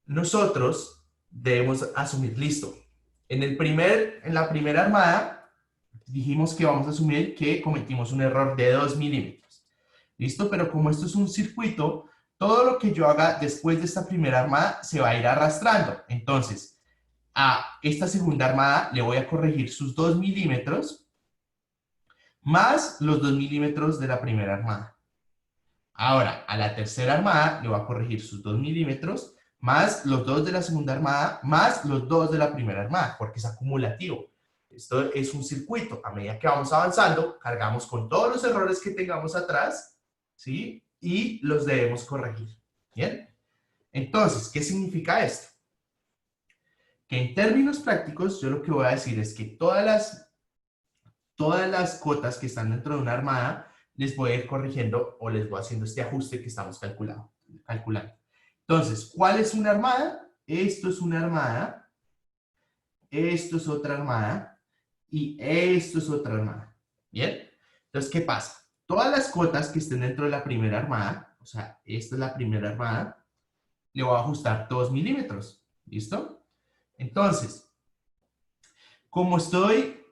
Nosotros debemos asumir, listo. En la primera armada, dijimos que vamos a asumir que cometimos un error de 2 milímetros. ¿Listo? Pero como esto es un circuito, todo lo que yo haga después de esta primera armada se va a ir arrastrando. Entonces, a esta segunda armada le voy a corregir sus 2 milímetros más los 2 milímetros de la primera armada. Ahora, a la tercera armada le voy a corregir sus 2 milímetros más los 2 de la segunda armada más los 2 de la primera armada, porque es acumulativo. Esto es un circuito. A medida que vamos avanzando, cargamos con todos los errores que tengamos atrás, ¿sí? Y los debemos corregir. ¿Bien? Entonces, ¿qué significa esto? Que en términos prácticos, yo lo que voy a decir es que todas las cotas que están dentro de una armada les voy a ir corrigiendo o les voy haciendo este ajuste que estamos calculando. Entonces, ¿cuál es una armada? Esto es una armada, esto es otra armada y esto es otra armada. ¿Bien? Entonces, ¿qué pasa? Todas las cotas que estén dentro de la primera armada, o sea, esta es la primera armada, le voy a ajustar 2 milímetros. ¿Listo? Entonces, como estoy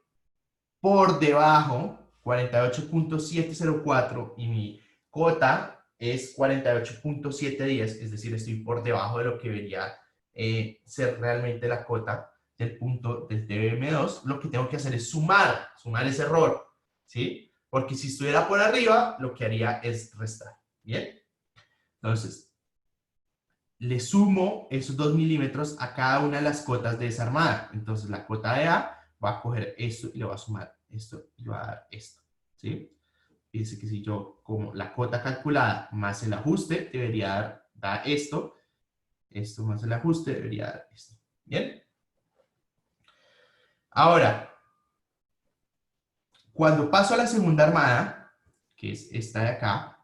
por debajo, 48.704 y mi cota es 48.710, es decir, estoy por debajo de lo que debería ser realmente la cota del punto del TBM2, lo que tengo que hacer es sumar ese error, ¿sí? Porque si estuviera por arriba, lo que haría es restar, ¿bien? Entonces, le sumo esos 2 milímetros a cada una de las cotas desarmadas. Entonces, la cota de A va a coger esto y le va a sumar esto y le va a dar esto, ¿sí? Fíjense que si yo como la cota calculada más el ajuste, debería dar esto más el ajuste debería dar esto, ¿bien? Ahora, cuando paso a la segunda armada, que es esta de acá,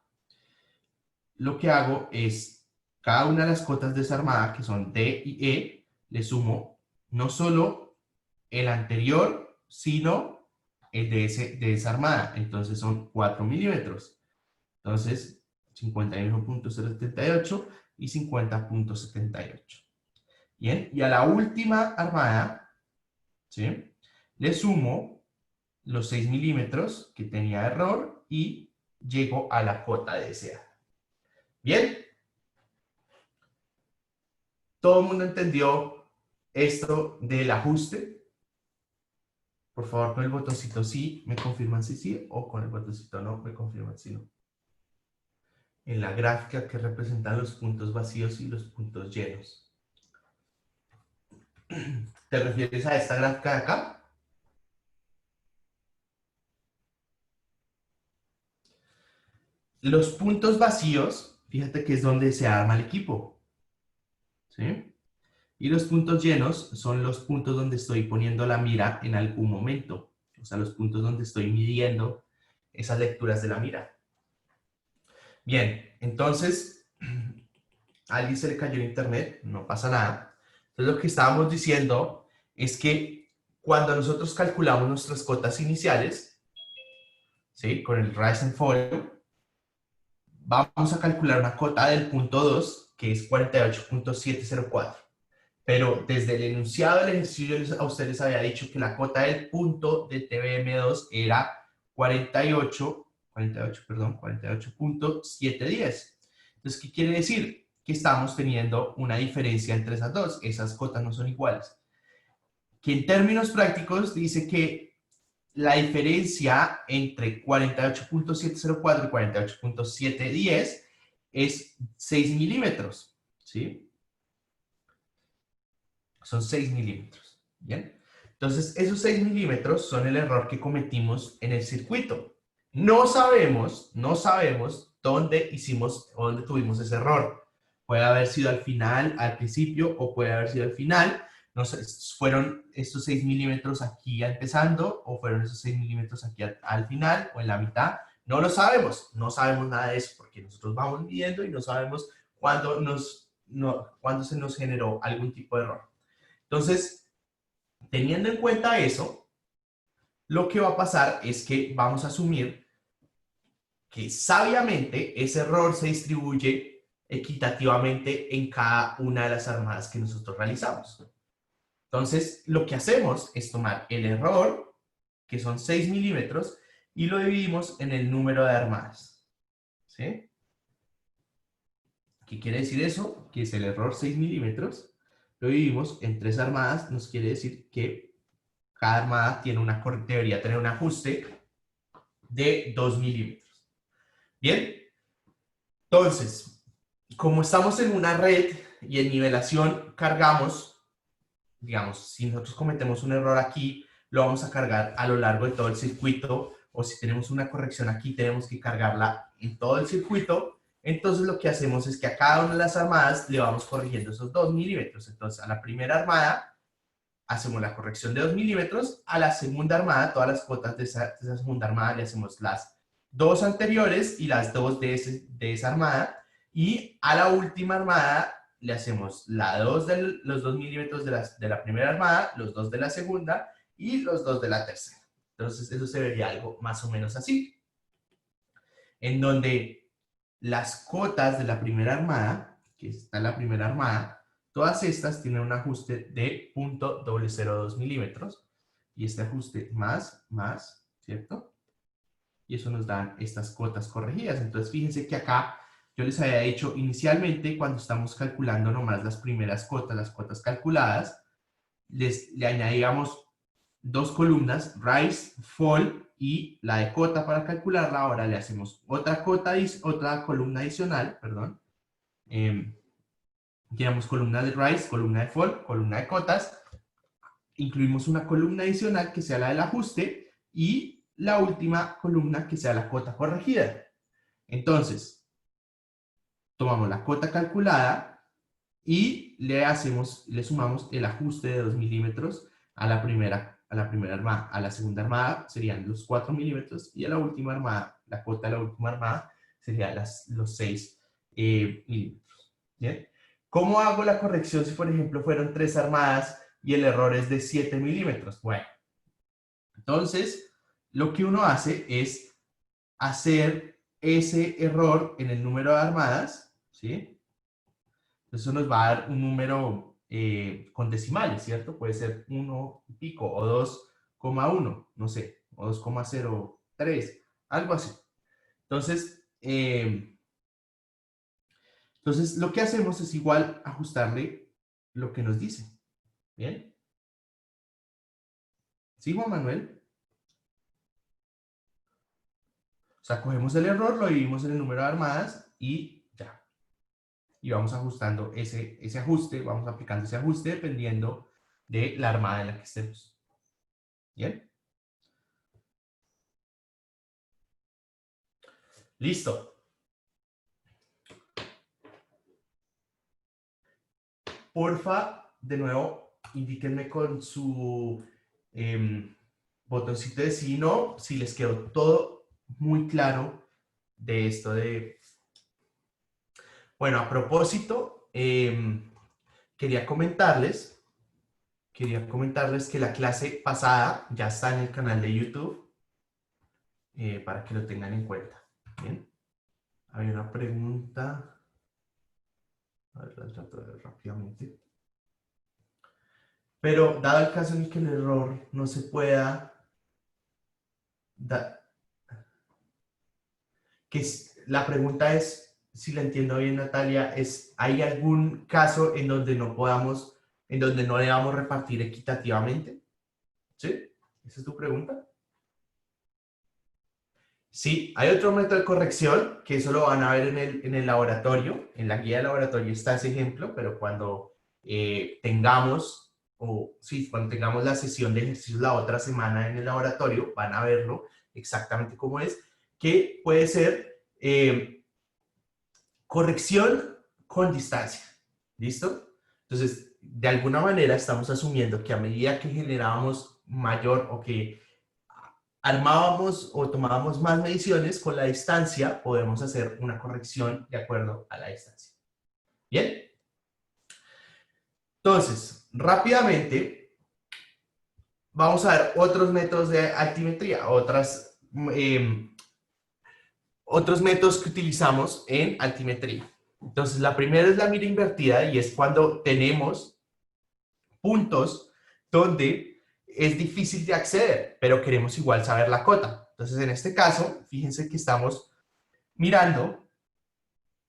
lo que hago es cada una de las cotas desarmadas, que son D y E, le sumo no solo el anterior, sino el de esa armada. Entonces son 4 milímetros. Entonces, 51.078 y 50.78. Bien, y a la última armada, ¿sí?, le sumo los 6 milímetros que tenía error y llego a la cota deseada. Bien, ¿todo el mundo entendió esto del ajuste? Por favor, con el botoncito sí, me confirman si sí, o con el botoncito no, me confirman si no. En la gráfica que representa los puntos vacíos y los puntos llenos. ¿Te refieres a esta gráfica de acá? Los puntos vacíos, fíjate que es donde se arma el equipo, ¿sí? Y los puntos llenos son los puntos donde estoy poniendo la mira en algún momento. O sea, los puntos donde estoy midiendo esas lecturas de la mira. Bien, entonces, a alguien se le cayó el internet, no pasa nada. Entonces, lo que estábamos diciendo es que cuando nosotros calculamos nuestras cotas iniciales, ¿sí?, con el rise and fall, vamos a calcular una cota del punto 2, que es 48.704. Pero desde el enunciado del ejercicio a ustedes les había dicho que la cota del punto de TBM2 era 48.710. Entonces, ¿qué quiere decir? Que estamos teniendo una diferencia entre esas dos. Esas cotas no son iguales. Que en términos prácticos dice que la diferencia entre 48.704 y 48.710 es 6 milímetros, ¿sí? Son 6 milímetros, ¿bien? Entonces, esos 6 milímetros son el error que cometimos en el circuito. No sabemos dónde dónde tuvimos ese error. Puede haber sido al final, al principio, o puede haber sido al final. No sé, fueron estos 6 milímetros aquí empezando, o fueron esos 6 milímetros aquí al final, o en la mitad. No lo sabemos, no sabemos nada de eso, porque nosotros vamos midiendo y no sabemos cuándo se nos generó algún tipo de error. Entonces, teniendo en cuenta eso, lo que va a pasar es que vamos a asumir que sabiamente ese error se distribuye equitativamente en cada una de las armadas que nosotros realizamos. Entonces, lo que hacemos es tomar el error, que son 6 milímetros, y lo dividimos en el número de armadas. ¿Sí? ¿Qué quiere decir eso? Que es el error 6 milímetros. Lo dividimos en 3 armadas, nos quiere decir que cada armada debería tener un ajuste de 2 milímetros. Bien, entonces, como estamos en una red y en nivelación cargamos, digamos, si nosotros cometemos un error aquí, lo vamos a cargar a lo largo de todo el circuito, o si tenemos una corrección aquí, tenemos que cargarla en todo el circuito. Entonces lo que hacemos es que a cada una de las armadas le vamos corrigiendo esos 2 milímetros. Entonces a la primera armada hacemos la corrección de 2 milímetros, a la segunda armada, todas las cuotas de esa segunda armada le hacemos las 2 anteriores y las 2 de esa armada, y a la última armada le hacemos los 2 milímetros de la primera armada, los 2 de la segunda y los 2 de la tercera. Entonces eso se vería algo más o menos así, en donde las cotas de la primera armada, que está en la primera armada, todas estas tienen un ajuste de 0.002 milímetros. Y este ajuste más, ¿cierto? y eso nos dan estas cotas corregidas. Entonces, fíjense que acá yo les había dicho inicialmente, cuando estamos calculando nomás las primeras cotas, las cotas calculadas, le añadíamos dos columnas, rise, fall y la de cota para calcularla. Ahora le hacemos otra columna adicional, perdón. Tenemos columna de rise, columna de fall, columna de cotas. Incluimos una columna adicional que sea la del ajuste y la última columna que sea la cota corregida. Entonces, tomamos la cota calculada y le sumamos el ajuste de 2 milímetros a la primera armada. A la segunda armada serían los 4 milímetros y a la última armada, la cota de la última armada sería los 6 milímetros. ¿Bien? ¿Cómo hago la corrección si, por ejemplo, fueron 3 armadas y el error es de 7 milímetros? Bueno, entonces lo que uno hace es hacer ese error en el número de armadas, ¿sí? Eso nos va a dar un número con decimales, ¿cierto? Puede ser 1 y pico o 2,1, no sé, o 2,03, algo así. Entonces, lo que hacemos es igual ajustarle lo que nos dice. ¿Bien? ¿Sí, Juan Manuel? O sea, cogemos el error, lo dividimos en el número de armadas y ya. Y vamos ajustando ese ajuste, vamos aplicando ese ajuste dependiendo de la armada en la que estemos. ¿Bien? Listo. Porfa, de nuevo, indíquenme con su botoncito de sí y no, si les quedó todo muy claro de esto de... Bueno, a propósito, quería comentarles que la clase pasada ya está en el canal de YouTube, para que lo tengan en cuenta. Bien. Hay una pregunta. A ver, la trato de ver rápidamente. Pero dado el caso en el que el error no se pueda la pregunta es, si la entiendo bien, Natalia, ¿hay algún caso en donde no debamos repartir equitativamente? ¿Sí? ¿Esa es tu pregunta? Sí, hay otro método de corrección, que eso lo van a ver en el laboratorio. En la guía de laboratorio está ese ejemplo, pero cuando tengamos la sesión de ejercicios la otra semana en el laboratorio, van a verlo exactamente cómo es, que puede ser corrección con distancia. ¿Listo? Entonces, de alguna manera estamos asumiendo que a medida que generábamos mayor o que armábamos o tomábamos más mediciones, con la distancia podemos hacer una corrección de acuerdo a la distancia. ¿Bien? Entonces, rápidamente, vamos a ver otros métodos de altimetría, otros métodos que utilizamos en altimetría. Entonces, la primera es la mira invertida y es cuando tenemos puntos donde es difícil de acceder, pero queremos igual saber la cota. Entonces, en este caso, fíjense que estamos mirando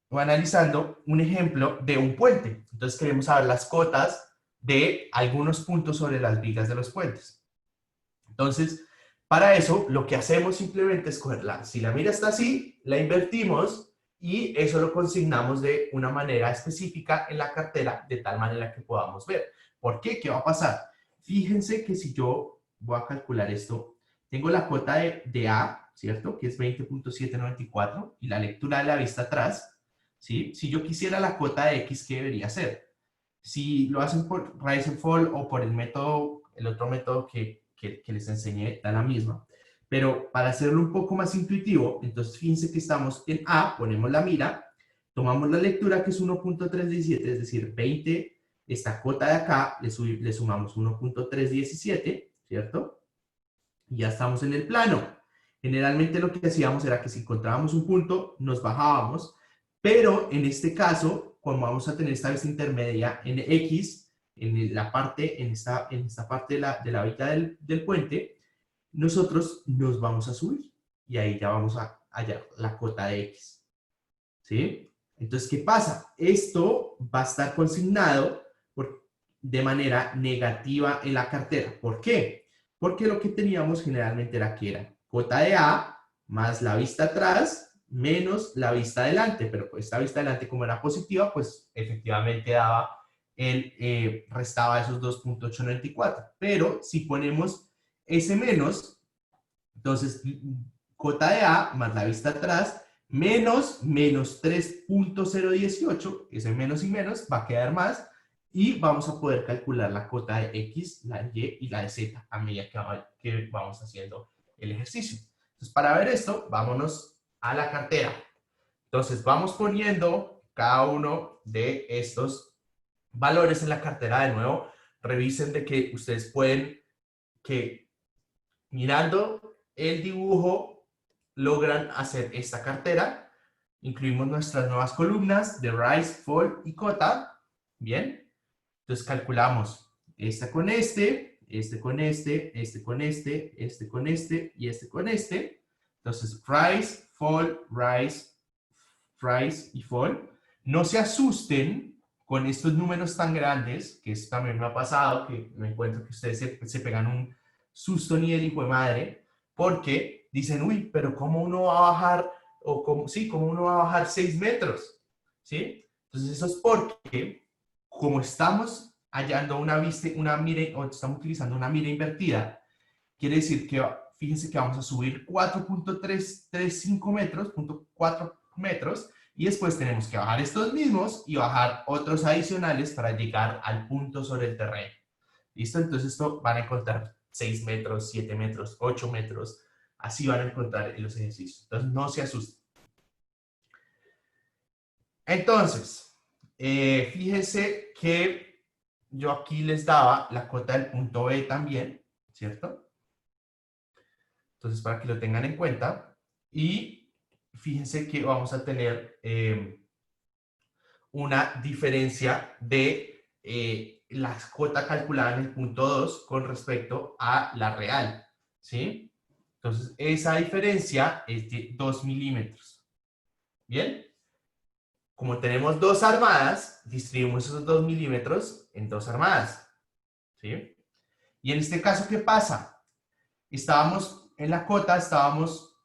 o analizando un ejemplo de un puente. Entonces, queremos saber las cotas de algunos puntos sobre las vigas de los puentes. Entonces, para eso, lo que hacemos simplemente es cogerla. Si la mira está así, la invertimos y eso lo consignamos de una manera específica en la cartera, de tal manera que podamos ver. ¿Por qué? ¿Qué va a pasar? Fíjense que si yo voy a calcular esto, tengo la cota de A, ¿cierto? Que es 20.794 y la lectura de la vista atrás, ¿sí? Si yo quisiera la cota de X, ¿qué debería ser? Si lo hacen por Rise and Fall o por el otro método que les enseñé, da la misma. Pero para hacerlo un poco más intuitivo, entonces fíjense que estamos en A, ponemos la mira, tomamos la lectura que es 1.317, es decir, 20, esta cota de acá, le sumamos 1.317, ¿cierto? Y ya estamos en el plano. Generalmente lo que hacíamos era que si encontrábamos un punto, nos bajábamos, pero en este caso, como vamos a tener esta vista intermedia en X, en esta parte de la viga del puente, nosotros nos vamos a subir. y ahí ya vamos a hallar la cota de X. ¿Sí? Entonces, ¿qué pasa? Esto va a estar consignado de manera negativa en la cartera. ¿Por qué? Porque lo que teníamos generalmente era que era cota de A más la vista atrás menos la vista adelante, pero pues esta vista adelante como era positiva, pues efectivamente daba restaba esos 2.894. Pero si ponemos ese menos, entonces cota de A más la vista atrás menos 3.018, ese menos y menos va a quedar más, y vamos a poder calcular la cota de X, la de Y y la de Z a medida que vamos haciendo el ejercicio. Entonces, para ver esto, vámonos a la cartera. Entonces, vamos poniendo cada uno de estos valores en la cartera de nuevo. Revisen de que ustedes pueden, que mirando el dibujo, logran hacer esta cartera. Incluimos nuestras nuevas columnas de rise, fall y cota. Bien. Entonces calculamos esta con este con este, este con este, este con este y este con este. Entonces rise, fall, rise y fall. No se asusten con estos números tan grandes, que esto también me ha pasado, que me encuentro que ustedes se pegan un susto ni el hijo de madre, porque dicen, uy, pero ¿cómo uno va a bajar, o cómo, sí, cómo uno va a bajar 6 metros? ¿Sí? Entonces eso es porque, como estamos hallando una mira, o estamos utilizando una mira invertida, quiere decir que, fíjense que vamos a subir 4.335 metros, 4 metros, y después tenemos que bajar estos mismos y bajar otros adicionales para llegar al punto sobre el terreno. ¿Listo? Entonces esto van a encontrar 6 metros, 7 metros, 8 metros, así van a encontrar en los ejercicios. Entonces no se asusten. Entonces, fíjense que yo aquí les daba la cota del punto B también, ¿cierto? Entonces, para que lo tengan en cuenta. Y fíjense que vamos a tener una diferencia de la cota calculada en el punto 2 con respecto a la real, ¿sí? Entonces, esa diferencia es de 2 milímetros. ¿Bien? Como tenemos dos armadas, distribuimos esos 2 milímetros en dos armadas, ¿sí? Y en este caso, ¿qué pasa? Estábamos en la cota, estábamos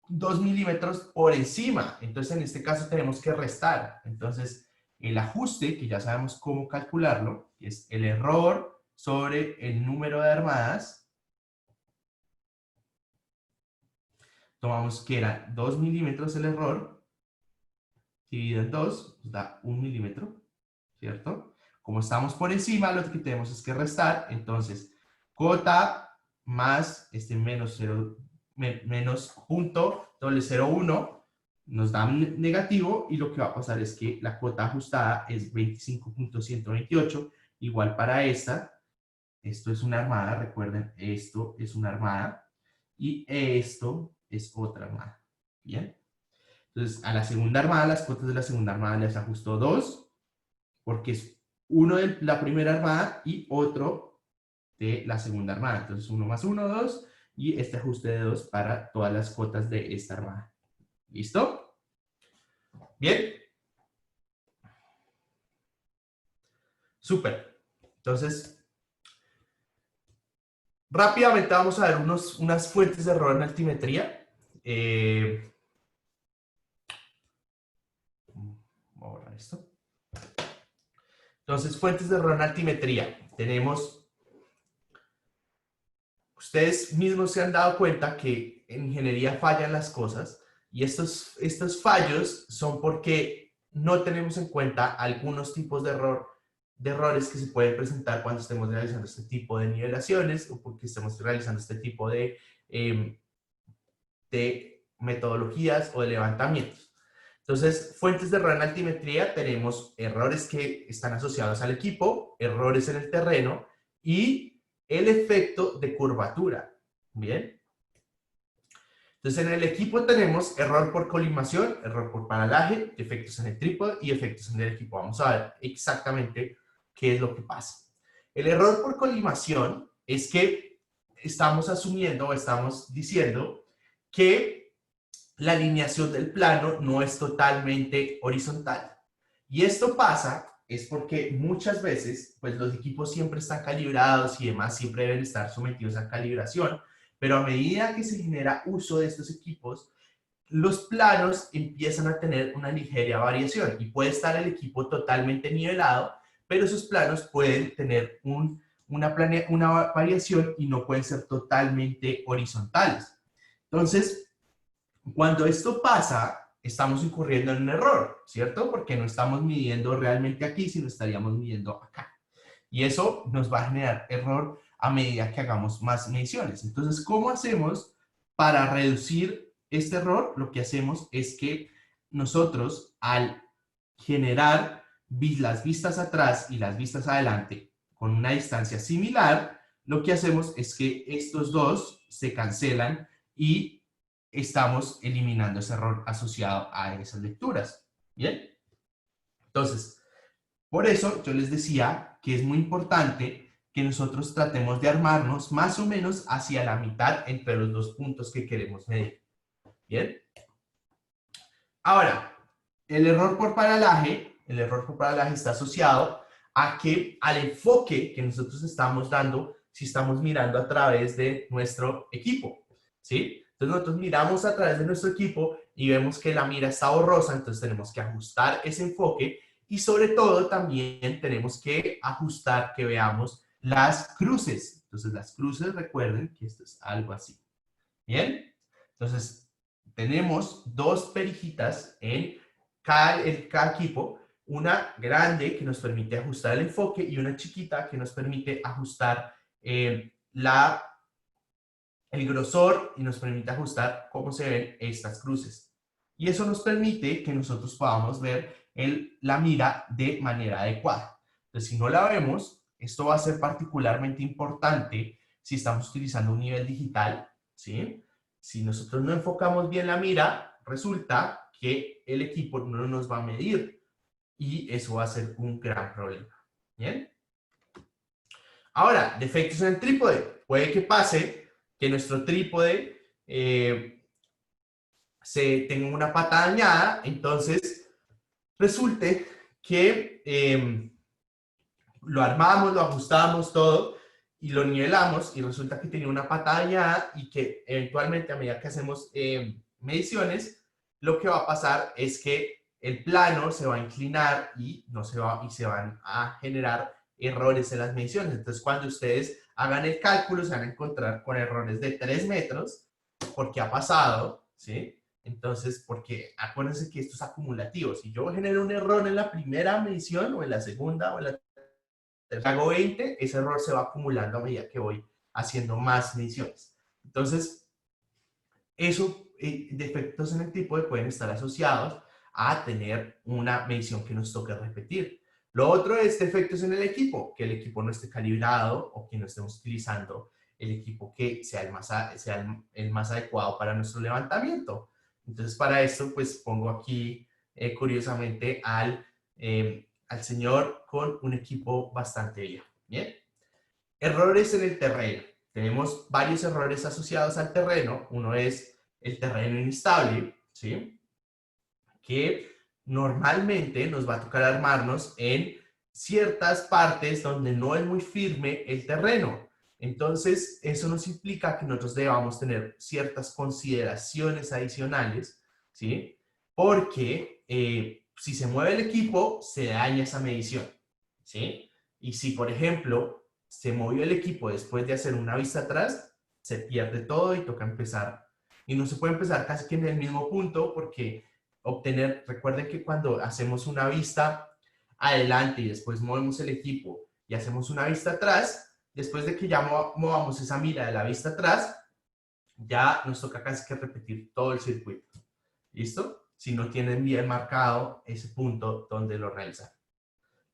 2 milímetros por encima. Entonces, en este caso tenemos que restar. Entonces, el ajuste, que ya sabemos cómo calcularlo, es el error sobre el número de armadas. Tomamos que era 2 milímetros el error, dividido en 2, nos da 1 milímetro, ¿cierto? Como estamos por encima, lo que tenemos es que restar. Entonces, cota más este menos 0, menos punto 0.01 nos da negativo, y lo que va a pasar es que la cota ajustada es 25.128, igual para esta. Esto es una armada, recuerden, esto es una armada, y esto es otra armada. ¿Bien? Entonces, a la segunda armada, las cotas de la segunda armada les ajustó 2, porque es uno de la primera armada y otro de la segunda armada. Entonces, 1 más 1, 2, y este ajuste de 2 para todas las cotas de esta armada. ¿Listo? Bien. Súper. Entonces, rápidamente vamos a ver unas fuentes de error en altimetría. Vamos a borrar esto. Entonces, fuentes de error en altimetría. Tenemos, ustedes mismos se han dado cuenta que en ingeniería fallan las cosas, y estos fallos son porque no tenemos en cuenta algunos tipos de errores que se pueden presentar cuando estemos realizando este tipo de nivelaciones, o porque estemos realizando este tipo de metodologías o de levantamientos. Entonces, fuentes de error en altimetría, tenemos errores que están asociados al equipo, errores en el terreno y el efecto de curvatura. ¿Bien? Entonces, en el equipo tenemos error por colimación, error por paralaje, efectos en el trípode y efectos en el equipo. Vamos a ver exactamente qué es lo que pasa. El error por colimación es que estamos asumiendo o estamos diciendo que la alineación del plano no es totalmente horizontal. Y esto pasa es porque muchas veces, pues los equipos siempre están calibrados y demás, siempre deben estar sometidos a calibración, pero a medida que se genera uso de estos equipos, los planos empiezan a tener una ligera variación y puede estar el equipo totalmente nivelado, pero esos planos pueden tener una variación y no pueden ser totalmente horizontales. Entonces, cuando esto pasa, estamos incurriendo en un error, ¿cierto? Porque no estamos midiendo realmente aquí, sino estaríamos midiendo acá. Y eso nos va a generar error a medida que hagamos más mediciones. Entonces, ¿cómo hacemos para reducir este error? Lo que hacemos es que nosotros, al generar las vistas atrás y las vistas adelante con una distancia similar, lo que hacemos es que estos dos se cancelan y estamos eliminando ese error asociado a esas lecturas. ¿Bien? Entonces, por eso yo les decía que es muy importante que nosotros tratemos de armarnos más o menos hacia la mitad entre los dos puntos que queremos medir. ¿Bien? Ahora, el error por paralaje está asociado al enfoque que nosotros estamos dando si estamos mirando a través de nuestro equipo. ¿Sí? Entonces nosotros miramos a través de nuestro equipo y vemos que la mira está borrosa, entonces tenemos que ajustar ese enfoque y sobre todo también tenemos que ajustar que veamos las cruces. Entonces las cruces, recuerden que esto es algo así. ¿Bien? Entonces tenemos dos perijitas en cada equipo, una grande que nos permite ajustar el enfoque y una chiquita que nos permite ajustar el grosor y nos permite ajustar cómo se ven estas cruces. Y eso nos permite que nosotros podamos ver la mira de manera adecuada. Entonces, si no la vemos, esto va a ser particularmente importante si estamos utilizando un nivel digital, ¿sí? Si nosotros no enfocamos bien la mira, resulta que el equipo no nos va a medir y eso va a ser un gran problema. ¿Bien? Ahora, defectos en el trípode. Puede que pase que nuestro trípode tenga una pata dañada, entonces resulte que lo armamos, lo ajustamos todo y lo nivelamos y resulta que tenía una pata dañada y que eventualmente a medida que hacemos mediciones, lo que va a pasar es que el plano se va a inclinar y se van a generar errores en las mediciones. Entonces, cuando ustedes hagan el cálculo, se van a encontrar con errores de 3 metros, porque ha pasado, ¿sí? Entonces, porque acuérdense que esto es acumulativo. Si yo genero un error en la primera medición, o en la segunda, o en la tercera, hago 20, ese error se va acumulando a medida que voy haciendo más mediciones. Entonces, defectos en el trípode pueden estar asociados a tener una medición que nos toque repetir. Lo otro es defectos en el equipo, que el equipo no esté calibrado o que no estemos utilizando el equipo que sea el más adecuado para nuestro levantamiento. Entonces, para esto, pues pongo aquí, curiosamente, al señor con un equipo bastante viejo. Bien. Errores en el terreno. Tenemos varios errores asociados al terreno. Uno es el terreno inestable, ¿sí? Que normalmente nos va a tocar armarnos en ciertas partes donde no es muy firme el terreno. Entonces, eso nos implica que nosotros debamos tener ciertas consideraciones adicionales, ¿sí? Porque si se mueve el equipo, se daña esa medición, ¿sí? Y si, por ejemplo, se movió el equipo después de hacer una vista atrás, se pierde todo y toca empezar. Y no se puede empezar casi que en el mismo punto porque recuerden que cuando hacemos una vista adelante y después movemos el equipo y hacemos una vista atrás, después de que ya movamos esa mira de la vista atrás, ya nos toca casi que repetir todo el circuito. ¿Listo? Si no tienen bien marcado ese punto donde lo realizan.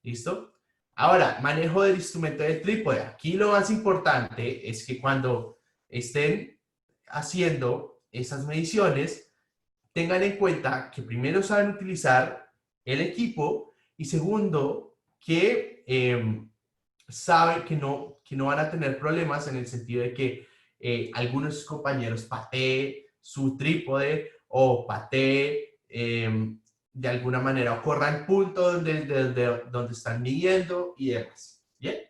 ¿Listo? Ahora, manejo del instrumento del trípode. Aquí lo más importante es que cuando estén haciendo esas mediciones, tengan en cuenta que primero saben utilizar el equipo y segundo, que saben que no van a tener problemas en el sentido de que algunos compañeros pateen su trípode o patee de alguna manera o corra el punto donde están midiendo y demás. ¿Bien?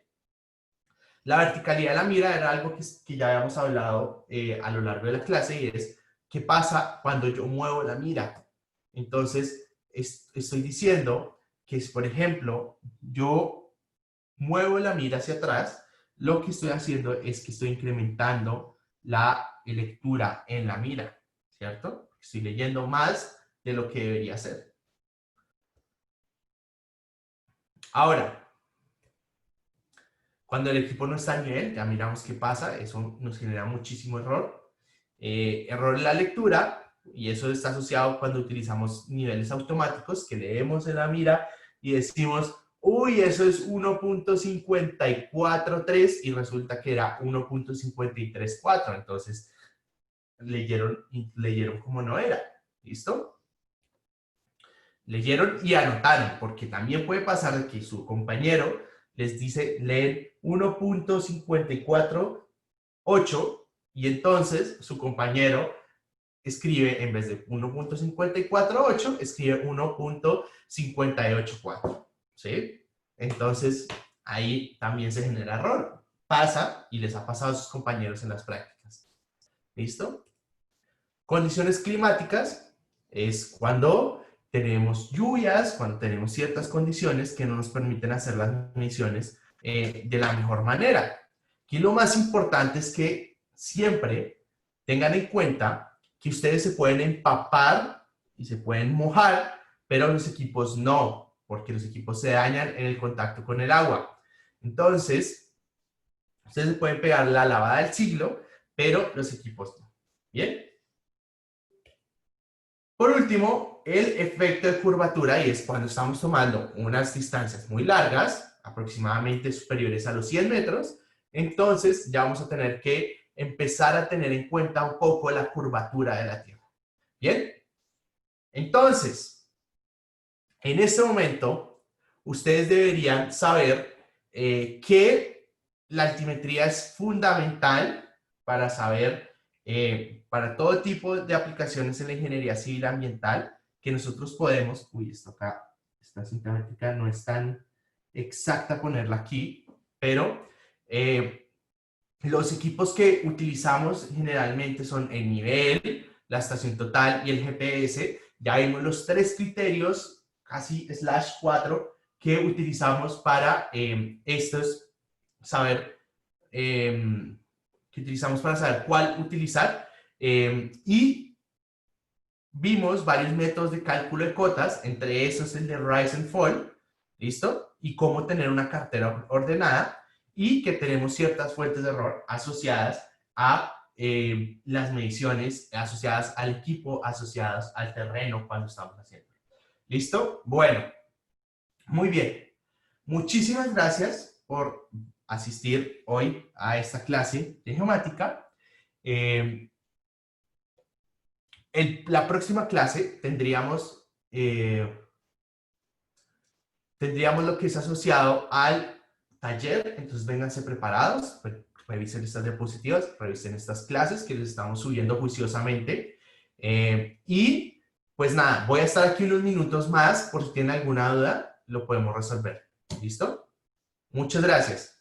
La verticalidad de la mira era algo que ya habíamos hablado a lo largo de la clase y es ¿qué pasa cuando yo muevo la mira? Entonces, estoy diciendo que, por ejemplo, yo muevo la mira hacia atrás, lo que estoy haciendo es que estoy incrementando la lectura en la mira, ¿cierto? Estoy leyendo más de lo que debería ser. Ahora, cuando el equipo no está a nivel, ya miramos qué pasa, eso nos genera muchísimo error. Error en la lectura, y eso está asociado cuando utilizamos niveles automáticos, que leemos en la mira y decimos, uy, eso es 1.543 y resulta que era 1.534, entonces leyeron como no era, ¿listo? Leyeron y anotaron, porque también puede pasar que su compañero les dice, leen 1.548 y entonces su compañero escribe, en vez de 1.548, escribe 1.584, ¿sí? Entonces, ahí también se genera error. Pasa y les ha pasado a sus compañeros en las prácticas. ¿Listo? Condiciones climáticas es cuando tenemos lluvias, cuando tenemos ciertas condiciones que no nos permiten hacer las misiones de la mejor manera. Aquí lo más importante es que siempre tengan en cuenta que ustedes se pueden empapar y se pueden mojar, pero los equipos no, porque los equipos se dañan en el contacto con el agua. Entonces, ustedes se pueden pegar la lavada del siglo, pero los equipos no. ¿Bien? Por último, el efecto de curvatura, y es cuando estamos tomando unas distancias muy largas, aproximadamente superiores a los 100 metros, entonces ya vamos a tener que empezar a tener en cuenta un poco la curvatura de la Tierra. ¿Bien? Entonces, en este momento, ustedes deberían saber que la altimetría es fundamental para saber para todo tipo de aplicaciones en la ingeniería civil ambiental que nosotros podemos, esto acá, esta cinta métrica no es tan exacta ponerla aquí, pero los equipos que utilizamos generalmente son el nivel, la estación total y el GPS. Ya vimos los 3 criterios, casi /4, que utilizamos para saber cuál utilizar y vimos varios métodos de cálculo de cotas, entre esos el de Rise and Fall, ¿listo? Y cómo tener una cartera ordenada y que tenemos ciertas fuentes de error asociadas a las mediciones, asociadas al equipo, asociadas al terreno cuando estamos haciendo. ¿Listo? Bueno, muy bien. Muchísimas gracias por asistir hoy a esta clase de geomática. La próxima clase tendríamos lo que es asociado al taller, entonces vénganse preparados, revisen estas diapositivas, revisen estas clases que les estamos subiendo juiciosamente y pues nada, voy a estar aquí unos minutos más por si tienen alguna duda, lo podemos resolver. ¿Listo? Muchas gracias.